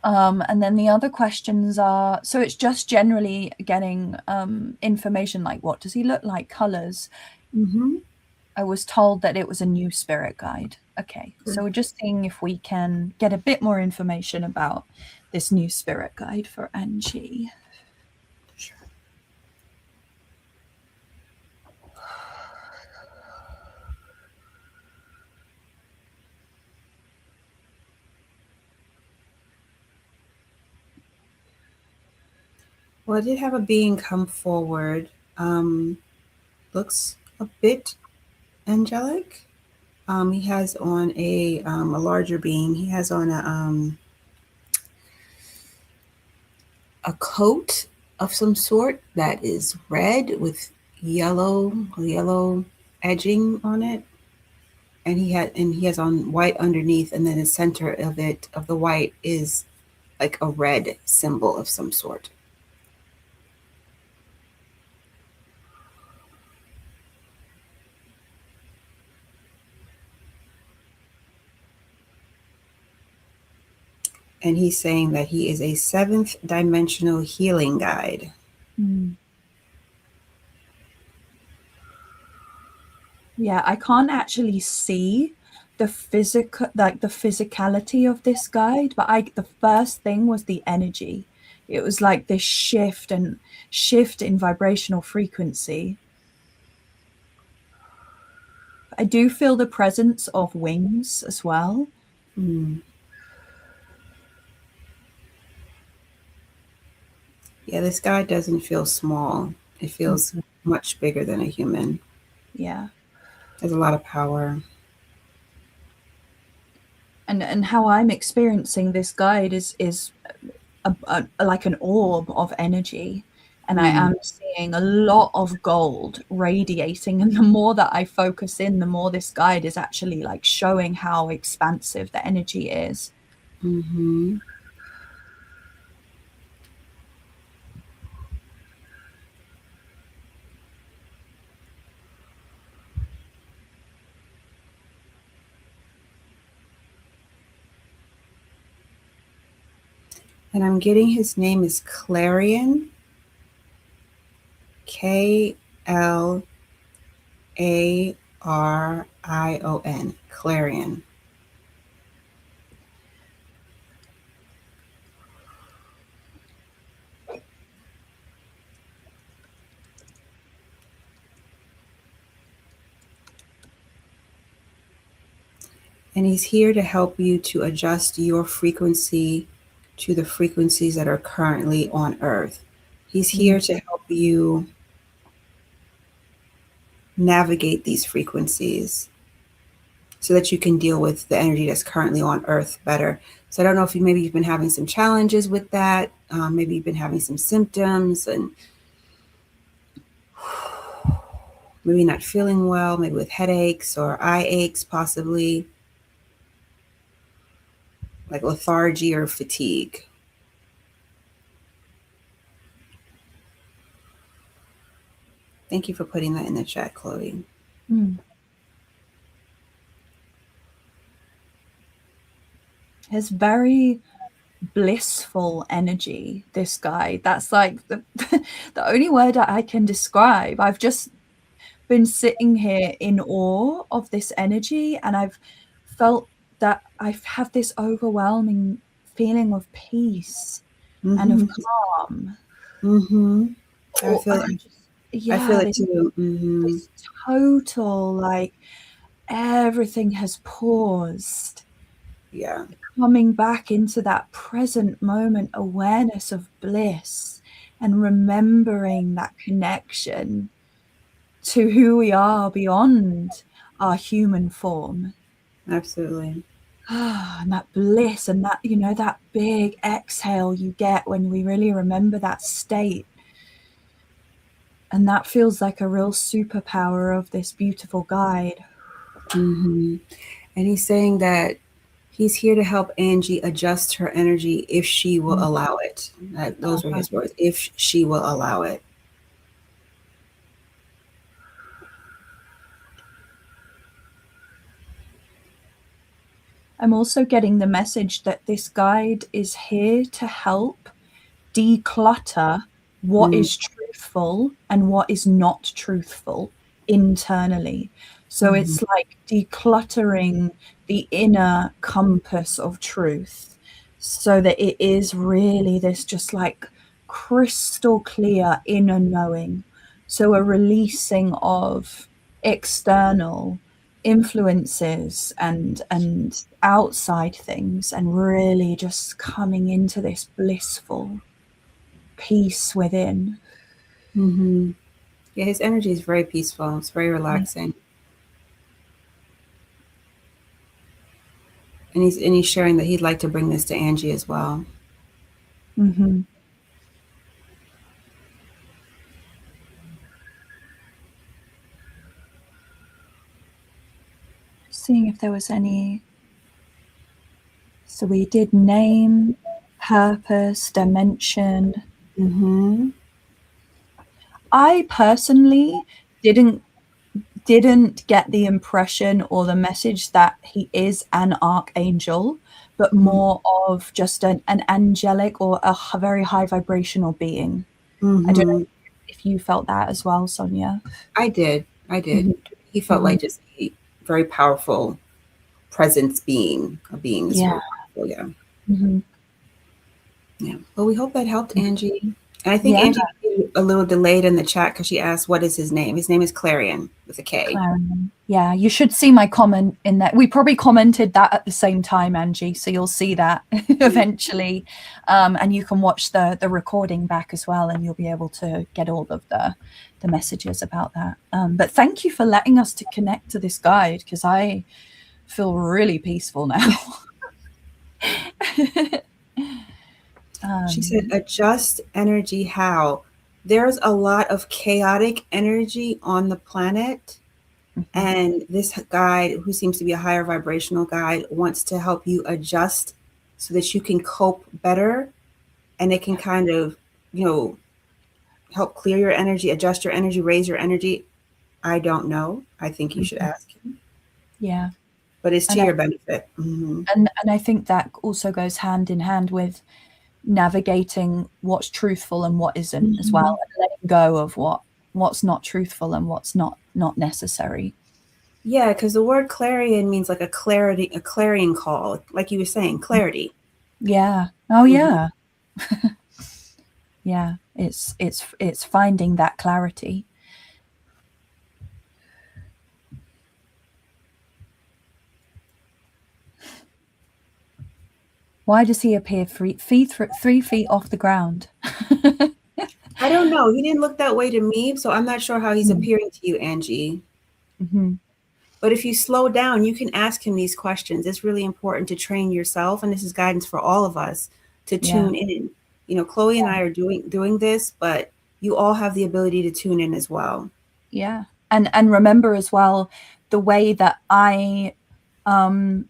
And then the other questions are, so it's just generally getting information like, what does he look like, colors. I was told that it was a new spirit guide. Okay, so we're just seeing if we can get a bit more information about this new spirit guide for Angie. Sure. Well, I did have a being come forward. Looks a bit angelic. He has on a larger being. He has on a coat of some sort that is red with yellow edging on it, and he has on white underneath, and then the center of the white is like a red symbol of some sort. And he's saying that he is a 7th dimensional healing guide. Yeah, I can't actually see the physicality of this guide, but the first thing was the energy. It was like this shift in vibrational frequency. I do feel the presence of wings as well. Yeah, this guy doesn't feel small. It feels much bigger than a human. Yeah. There's a lot of power. And how I'm experiencing this guide is like an orb of energy. And I am seeing a lot of gold radiating. And the more that I focus in, the more this guide is actually like showing how expansive the energy is. Mm-hmm. And I'm getting his name is Clarion. Klarion. Clarion. And he's here to help you to adjust your frequency to the frequencies that are currently on Earth. He's here to help you navigate these frequencies so that you can deal with the energy that's currently on Earth better. So I don't know if you've been having some challenges with that. Maybe you've been having some symptoms and maybe not feeling well, maybe with headaches or eye aches, possibly like lethargy or fatigue. Thank you for putting that in the chat, Chloe. His very blissful energy, this guy. That's like the only word I can describe. I've just been sitting here in awe of this energy, and I've felt that I have this overwhelming feeling of peace and of calm. I feel I feel it too. This total, like, everything has paused. Yeah. Coming back into that present moment awareness of bliss and remembering that connection to who we are beyond our human form. Absolutely. And that bliss and that, that big exhale you get when we really remember that state. And that feels like a real superpower of this beautiful guide. And he's saying that he's here to help Angie adjust her energy if she will allow it. Those were his words. If she will allow it. I'm also getting the message that this guide is here to help declutter what is truthful and what is not truthful internally. So it's like decluttering the inner compass of truth so that it is really this just like crystal clear inner knowing. So a releasing of external influences and outside things, and really just coming into this blissful peace within. Yeah, his energy is very peaceful. It's very relaxing. And he's sharing that he'd like to bring this to Angie as well. Seeing if there was any. So we did name, purpose, dimension. I personally didn't get the impression or the message that he is an archangel, but more of just an angelic or a very high vibrational being. I don't know if you felt that as well, Sonia. I did. He felt like just a very powerful presence being. A being is very powerful, yeah. Well, we hope that helped Angie. And I think Angie a little delayed in the chat because she asked, what is his name? His name is Clarion with a K. Clarion. Yeah, you should see my comment in that. We probably commented that at the same time, Angie, so you'll see that eventually. And you can watch the recording back as well, and you'll be able to get all of the messages about that. But thank you for letting us to connect to this guide, because I feel really peaceful now. She said, adjust energy how? There's a lot of chaotic energy on the planet. And this guide, who seems to be a higher vibrational guide, wants to help you adjust so that you can cope better. And it can kind of, help clear your energy, adjust your energy, raise your energy. I don't know. I think you should ask him. Yeah. But it's to your benefit. And I think that also goes hand in hand with navigating what's truthful and what isn't as well, and letting go of what's not truthful and what's not necessary. Yeah, because the word clarion means like a clarion call, like you were saying, clarity. Yeah. Oh yeah. Yeah, it's finding that clarity. Why does he appear 3 feet off the ground? I don't know. He didn't look that way to me, so I'm not sure how he's appearing to you, Angie. But if you slow down, you can ask him these questions. It's really important to train yourself, and this is guidance for all of us to tune in. Chloe and I are doing this, but you all have the ability to tune in as well. Yeah. And remember as well, the way that I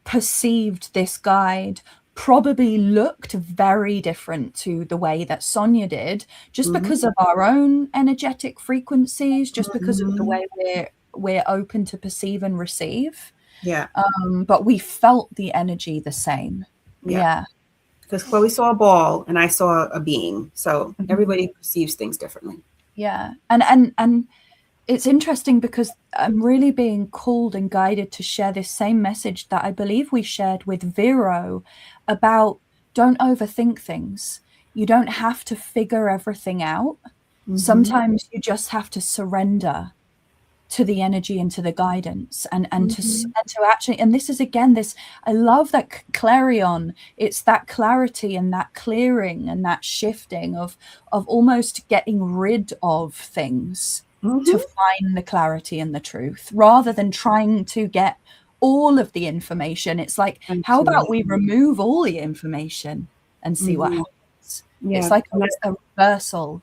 perceived this guide probably looked very different to the way that Sonia did, just because of our own energetic frequencies, just because of the way we're open to perceive and receive. Yeah. But we felt the energy the same. Yeah. Because Chloe saw a ball and I saw a being. So everybody perceives things differently. Yeah. And it's interesting because I'm really being called and guided to share this same message that I believe we shared with Vero about don't overthink things. You don't have to figure everything out. Sometimes you just have to surrender to the energy and to the guidance and to actually, and this is again this, I love that clarion, it's that clarity and that clearing and that shifting of almost getting rid of things to find the clarity and the truth rather than trying to get all of the information. It's like, how about we remove all the information and see what happens? It's like a reversal.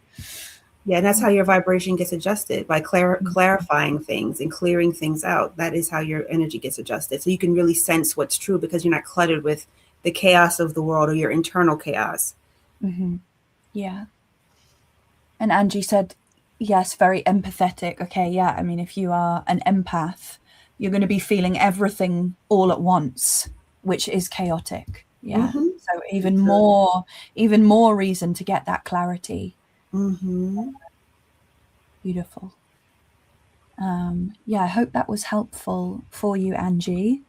Yeah, and that's how your vibration gets adjusted, by clarifying things and clearing things out. That is how your energy gets adjusted. So you can really sense what's true because you're not cluttered with the chaos of the world or your internal chaos. Yeah. And Angie said, yes, very empathetic. Okay, yeah. I mean, if you are an empath, you're going to be feeling everything all at once, which is chaotic. Yeah. So even more reason to get that clarity. Beautiful. Yeah, I hope that was helpful for you, Angie.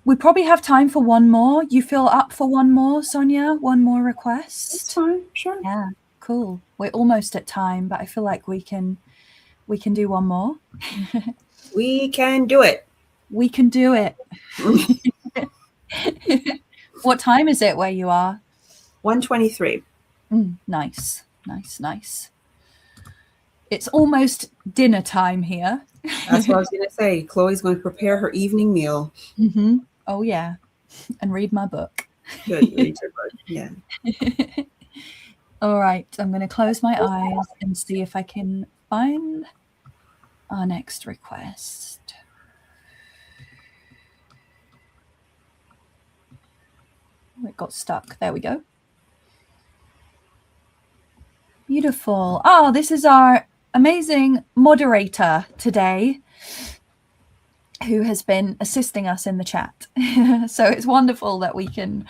We probably have time for one more. You feel up for one more, Sonia? One more request? That's fine. Sure. Yeah, cool. We're almost at time, but I feel like we can do one more. We can do it. We can do it. What time is it where you are? 1:23. Nice. It's almost dinner time here. That's what I was going to say. Chloe's going to prepare her evening meal. Oh, yeah. And read my book. Good. Read your book. Yeah. All right. I'm going to close my eyes and see if I can find our next request. It got stuck. There we go. Beautiful. Oh, this is our amazing moderator today, who has been assisting us in the chat. So it's wonderful that we can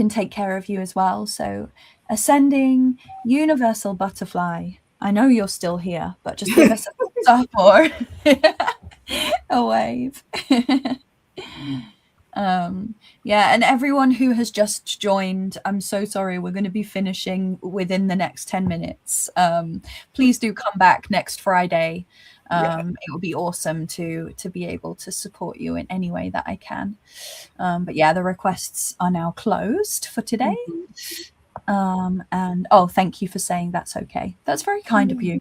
take care of you as well. So ascending universal butterfly, I know you're still here, but just give us a thumbs up or a wave. Yeah, and everyone who has just joined, I'm so sorry, we're going to be finishing within the next 10 minutes. Please do come back next Friday. It would be awesome to be able to support you in any way that I can. But yeah, the requests are now closed for today. And oh, thank you for saying that's okay. That's very kind of you.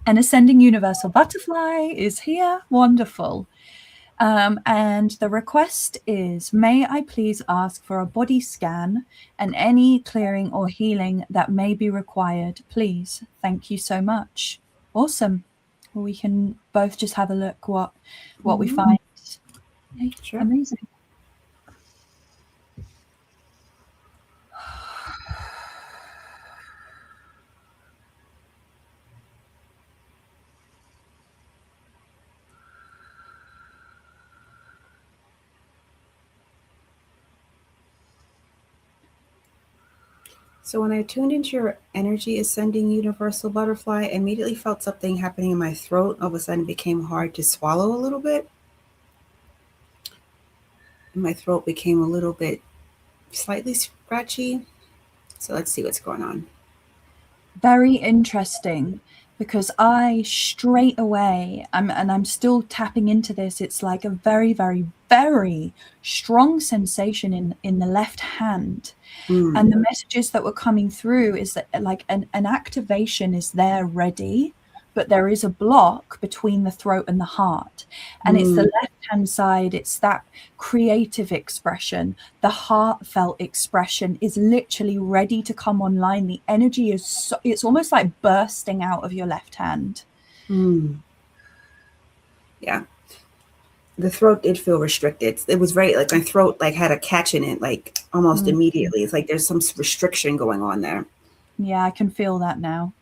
An ascending universal butterfly is here. Wonderful. And the request is, may I please ask for a body scan and any clearing or healing that may be required, please. Thank you so much. Awesome. We can both just have a look what we find. Sure. Amazing. So when I tuned into your energy, ascending universal butterfly, I immediately felt something happening in my throat. All of a sudden it became hard to swallow a little bit. And my throat became a little bit slightly scratchy. So let's see what's going on. Very interesting, because I straight away, I'm still tapping into this. It's like a very, very, very strong sensation in the left hand. And the messages that were coming through is that like an activation is there ready, but there is a block between the throat and the heart. And it's the left-hand side. It's that creative expression. The heartfelt expression is literally ready to come online. The energy is it's almost like bursting out of your left hand. Yeah. The throat did feel restricted. It was very, like, my throat like had a catch in it, like almost immediately. It's like there's some restriction going on there. Yeah, I can feel that now.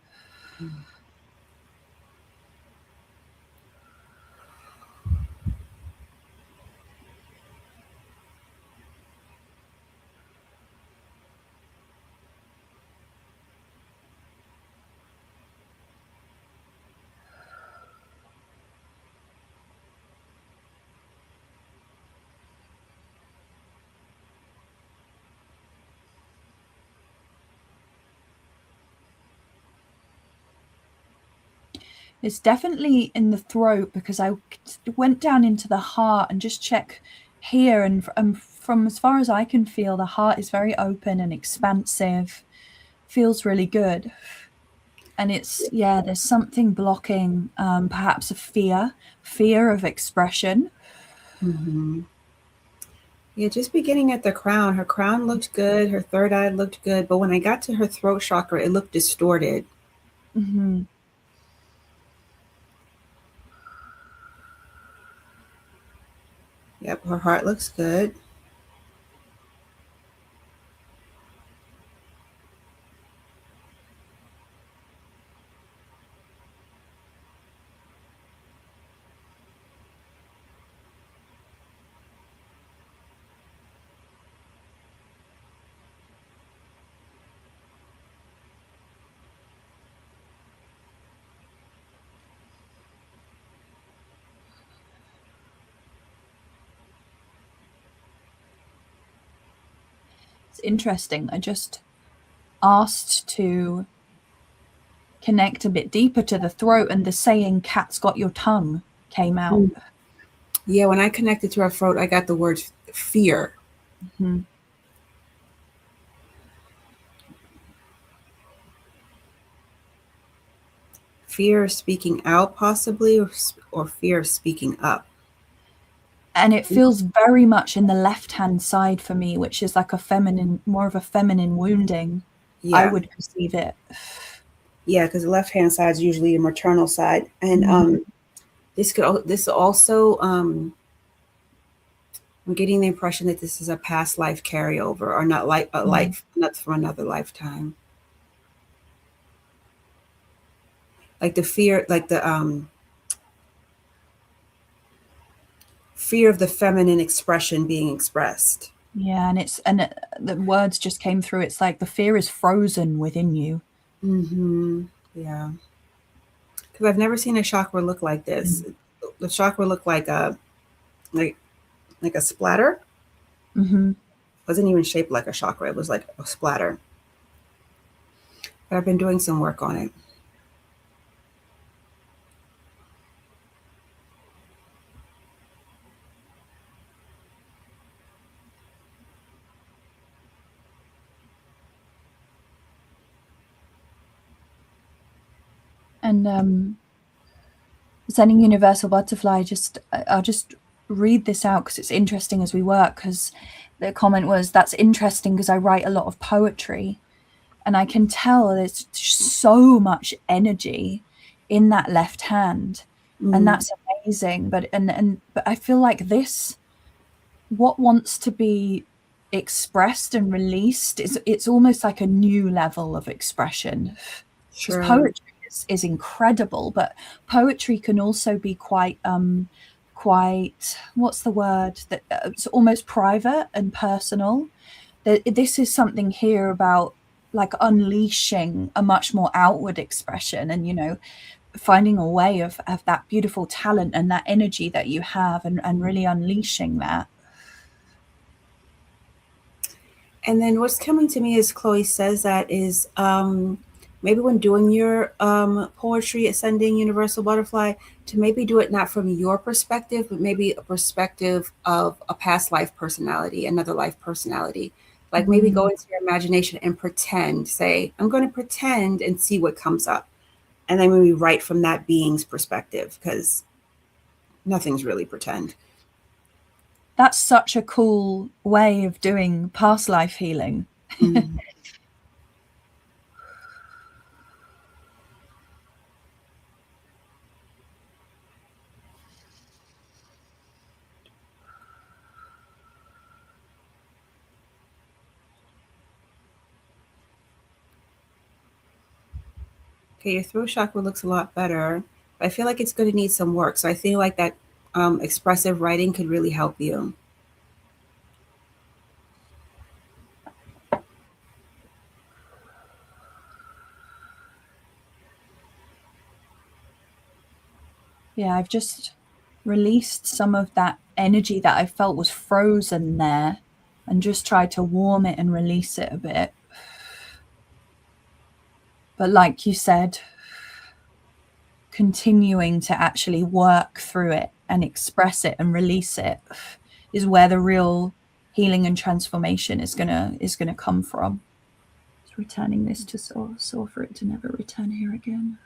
It's definitely in the throat, because I went down into the heart and just check here, and from as far as I can feel, the heart is very open and expansive. Feels really good. And it's, yeah, there's something blocking, perhaps a fear of expression. Mm-hmm. Yeah, just beginning at the crown. Her crown looked good. Her third eye looked good. But when I got to her throat chakra, it looked distorted. Mm-hmm. Yep, her heart looks good. It's interesting. I just asked to connect a bit deeper to the throat, and the saying "cat's got your tongue" came out. Yeah, when I connected to her throat, I got the word fear. Mm-hmm. Fear of speaking out, possibly, or fear of speaking up. And it feels very much in the left-hand side for me, which is like more of a feminine wounding. I Yeah, would perceive it. yeah, because the left hand side is usually a maternal side, and this also I'm getting the impression that this is a past life carryover, or not like a life, not from another lifetime. Like the fear, like the fear of the feminine expression being expressed. Yeah, the words just came through. It's like the fear is frozen within you. Mm-hmm. Yeah, because I've never seen a chakra look like this. The chakra looked like like a splatter. Mm-hmm. Wasn't even shaped like a chakra. It was like a splatter. But I've been doing some work on it. And sending universal butterfly, I'll just read this out because it's interesting as we work, because the comment was, that's interesting because I write a lot of poetry, and I can tell there's so much energy in that left hand, and that's amazing. But I feel like this, what wants to be expressed and released, it's almost like a new level of expression, because Sure. poetry is incredible, but poetry can also be quite what's the word, that it's almost private and personal. This is something here about like unleashing a much more outward expression, and finding a way of that beautiful talent and that energy that you have, and really unleashing that. And then what's coming to me as Chloe says that is maybe when doing your poetry, Ascending Universal Butterfly, to maybe do it not from your perspective, but maybe a perspective of a past life personality, another life personality. Like maybe go into your imagination and pretend, say, I'm going to pretend and see what comes up. And then maybe write from that being's perspective, because nothing's really pretend. That's such a cool way of doing past life healing. Mm. Okay, your throat chakra looks a lot better. But I feel like it's going to need some work. So I feel like that expressive writing could really help you. Yeah, I've just released some of that energy that I felt was frozen there, and just tried to warm it and release it a bit. But like you said, continuing to actually work through it and express it and release it is where the real healing and transformation is gonna come from. Just returning this to source for it to never return here again.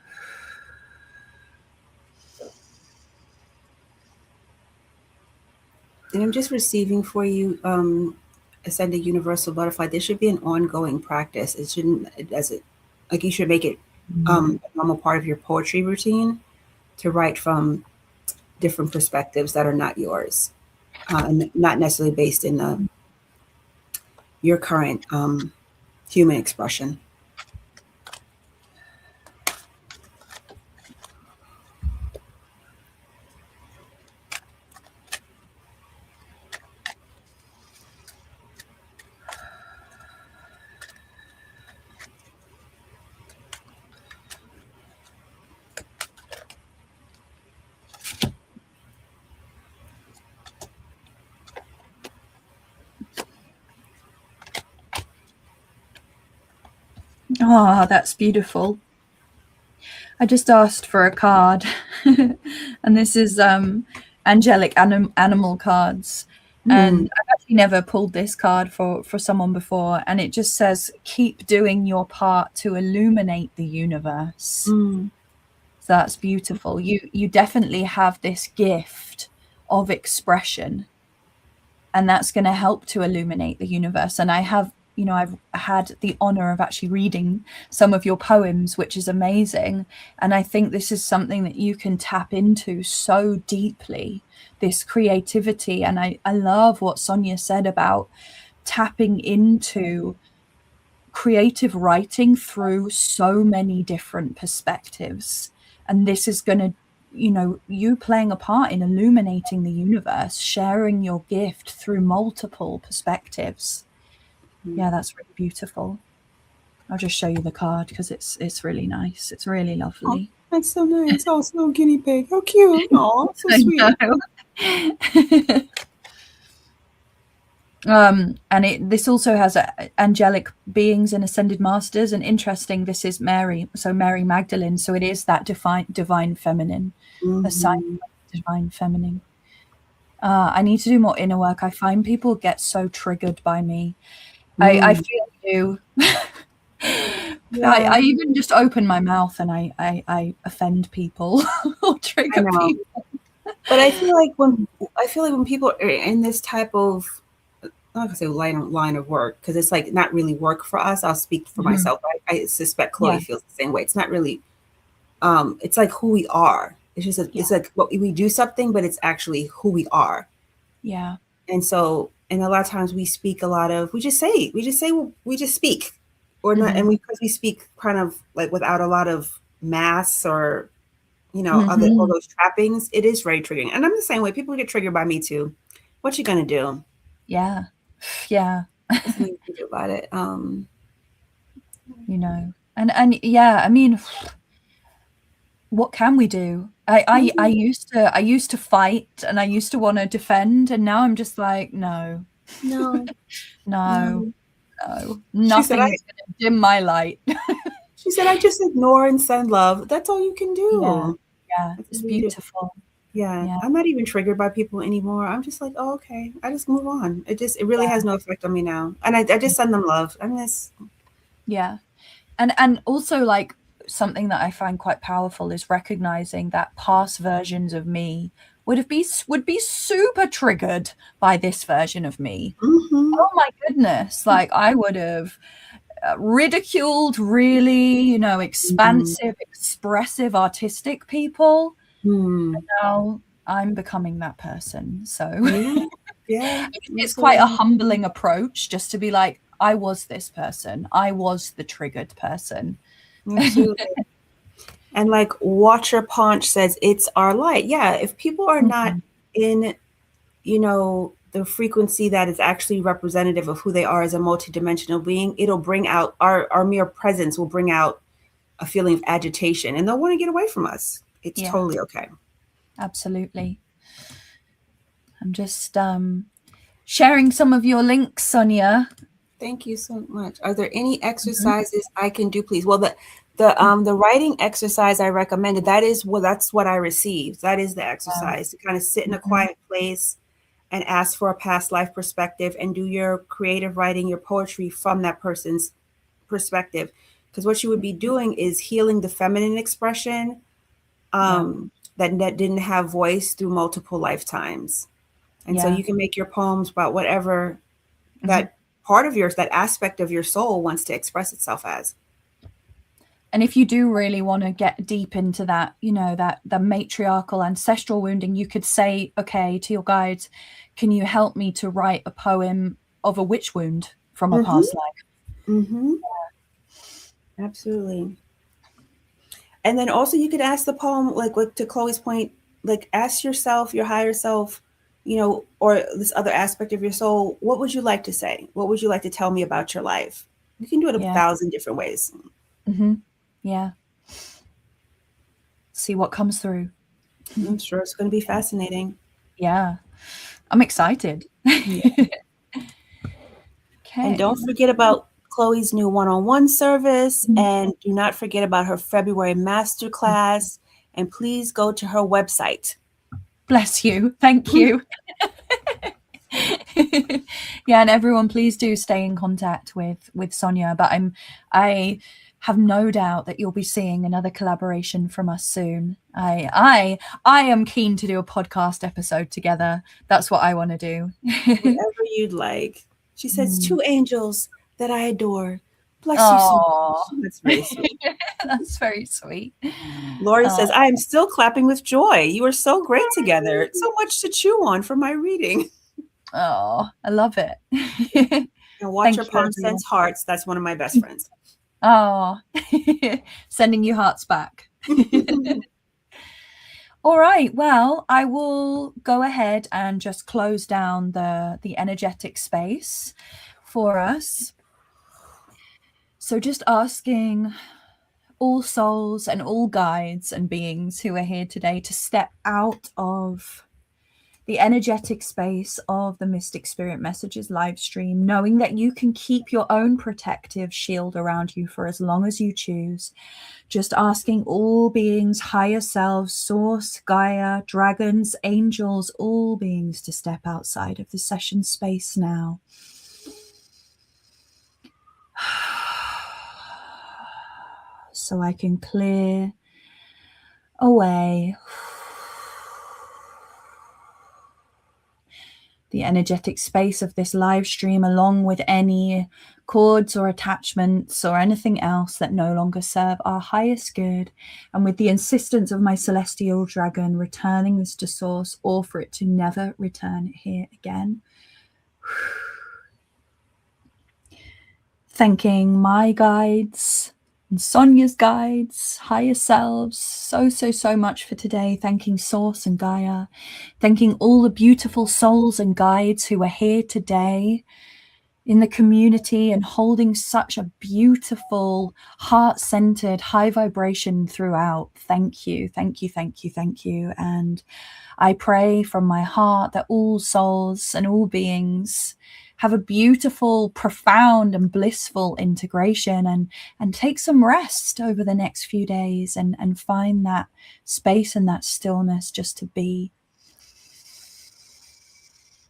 And I'm just receiving for you, Ascended Universal Butterfly. This should be an ongoing practice. It shouldn't, like you should make it a normal part of your poetry routine to write from different perspectives that are not yours, and not necessarily based in your current human expression. Oh, that's beautiful. I just asked for a card, and this is angelic animal cards. And I've actually never pulled this card for someone before, and it just says, keep doing your part to illuminate the universe. So that's beautiful. You definitely have this gift of expression, and that's going to help to illuminate the universe. And I've had the honor of actually reading some of your poems, which is amazing. And I think this is something that you can tap into so deeply, this creativity. And I love what Sonia said about tapping into creative writing through so many different perspectives. And this is going to, you playing a part in illuminating the universe, sharing your gift through multiple perspectives. Yeah, that's really beautiful. I'll just show you the card because it's really nice. It's really lovely. Oh, that's so nice. Oh, it's a little guinea pig. How cute. Oh, so sweet. And this also has angelic beings and ascended masters. And interesting, this is Mary. So Mary Magdalene. So it is that divine feminine, a sign of divine feminine. I need to do more inner work. I find people get so triggered by me. I feel you. I even just open my mouth and I offend people or trigger people. But I feel like when people are in this type of, I'm not gonna say line of work, because it's like not really work for us. I'll speak for myself. I suspect Chloe feels the same way. It's not really. It's like who we are. It's just it's like what we do something, but it's actually who we are. Yeah. And so. And a lot of times we speak we just speak, or not. And because we speak kind of like without a lot of mass or, all those trappings, it is very triggering. And I'm the same way. People get triggered by me too. What you going to do? Yeah. Yeah. That's what you can do about it. And yeah, I mean, what can we do? I used to fight and I used to want to defend, and now I'm just like, no. Nothing is going to dim my light. She said, I just ignore and send love. That's all you can do. Yeah, it's beautiful. Yeah, I'm not even triggered by people anymore. I'm just like, oh, okay. I just move on. It really has no effect on me now. And I just send them love. Yeah. And also, like, something that I find quite powerful is recognizing that past versions of me would be super triggered by this version of me. Oh my goodness. Like, I would have ridiculed really, expansive, expressive, artistic people. And now I'm becoming that person. So it's quite a humbling approach just to be like, I was this person. I was the triggered person. Absolutely. And like Watcher Paunch says, it's our light. Yeah, if people are not in, the frequency that is actually representative of who they are as a multidimensional being, it'll bring out our mere presence will bring out a feeling of agitation, and they'll want to get away from us. It's totally okay. Absolutely. I'm just sharing some of your links, Sonia. Thank you so much. Are there any exercises I can do, please? Well, The writing exercise I recommended, that's what I received. That is the exercise to kind of sit in a quiet place and ask for a past life perspective and do your creative writing, your poetry from that person's perspective. Because what you would be doing is healing the feminine expression that didn't have voice through multiple lifetimes. And so you can make your poems about whatever that part of yours, that aspect of your soul wants to express itself as. And if you do really want to get deep into that, you know, that the matriarchal ancestral wounding, you could say, okay, to your guides, can you help me to write a poem of a witch wound from a past life? Absolutely. And then also you could ask the poem, like to Chloe's point, like ask yourself, your higher self, you know, or this other aspect of your soul, what would you like to say? What would you like to tell me about your life? You can do it 1,000 different ways. Yeah. See what comes through. I'm sure it's going to be fascinating. Yeah. I'm excited. Okay. And don't forget about Chloe's new one-on-one service, and do not forget about her February masterclass, and please go to her website. Bless you. Thank you. Yeah, and everyone, please do stay in contact with Sonia. But I have no doubt that you'll be seeing another collaboration from us soon. I am keen to do a podcast episode together. That's what I want to do. Whatever you'd like. She says, 2 angels that I adore. Bless you so much. That's very sweet. That's very sweet. Lori says, I am still clapping with joy. You are so great together. So much to chew on for my reading. Oh, I love it. And watch your palm sends hearts. That's one of my best friends. Oh, sending you hearts back. All right. Well, I will go ahead and just close down the energetic space for us. So just asking all souls and all guides and beings who are here today to step out of the energetic space of the Mystic Spirit Messages live stream, knowing that you can keep your own protective shield around you for as long as you choose. Just asking all beings, higher selves, Source, Gaia, dragons, angels, all beings to step outside of the session space now. So I can clear away the energetic space of this live stream, along with any cords or attachments or anything else that no longer serve our highest good. And with the insistence of my celestial dragon, returning this to source, or for it to never return here again. Thanking my guides and Sonia's guides, higher selves, so much for today. Thanking Source and Gaia. Thanking all the beautiful souls and guides who are here today in the community and holding such a beautiful, heart-centered, high vibration throughout. Thank you, thank you, thank you, thank you. And I pray from my heart that all souls and all beings have a beautiful, profound and blissful integration, and take some rest over the next few days and find that space and that stillness just to be.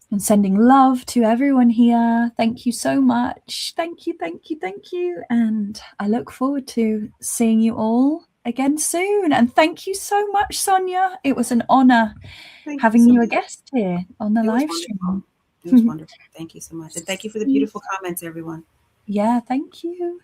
And sending love to everyone here. Thank you so much. Thank you, thank you, thank you. And I look forward to seeing you all again soon. And thank you so much, Sonia. It was an honor having you a guest here on the live stream. It was wonderful. Thank you so much. And thank you for the beautiful comments, everyone. Yeah, thank you.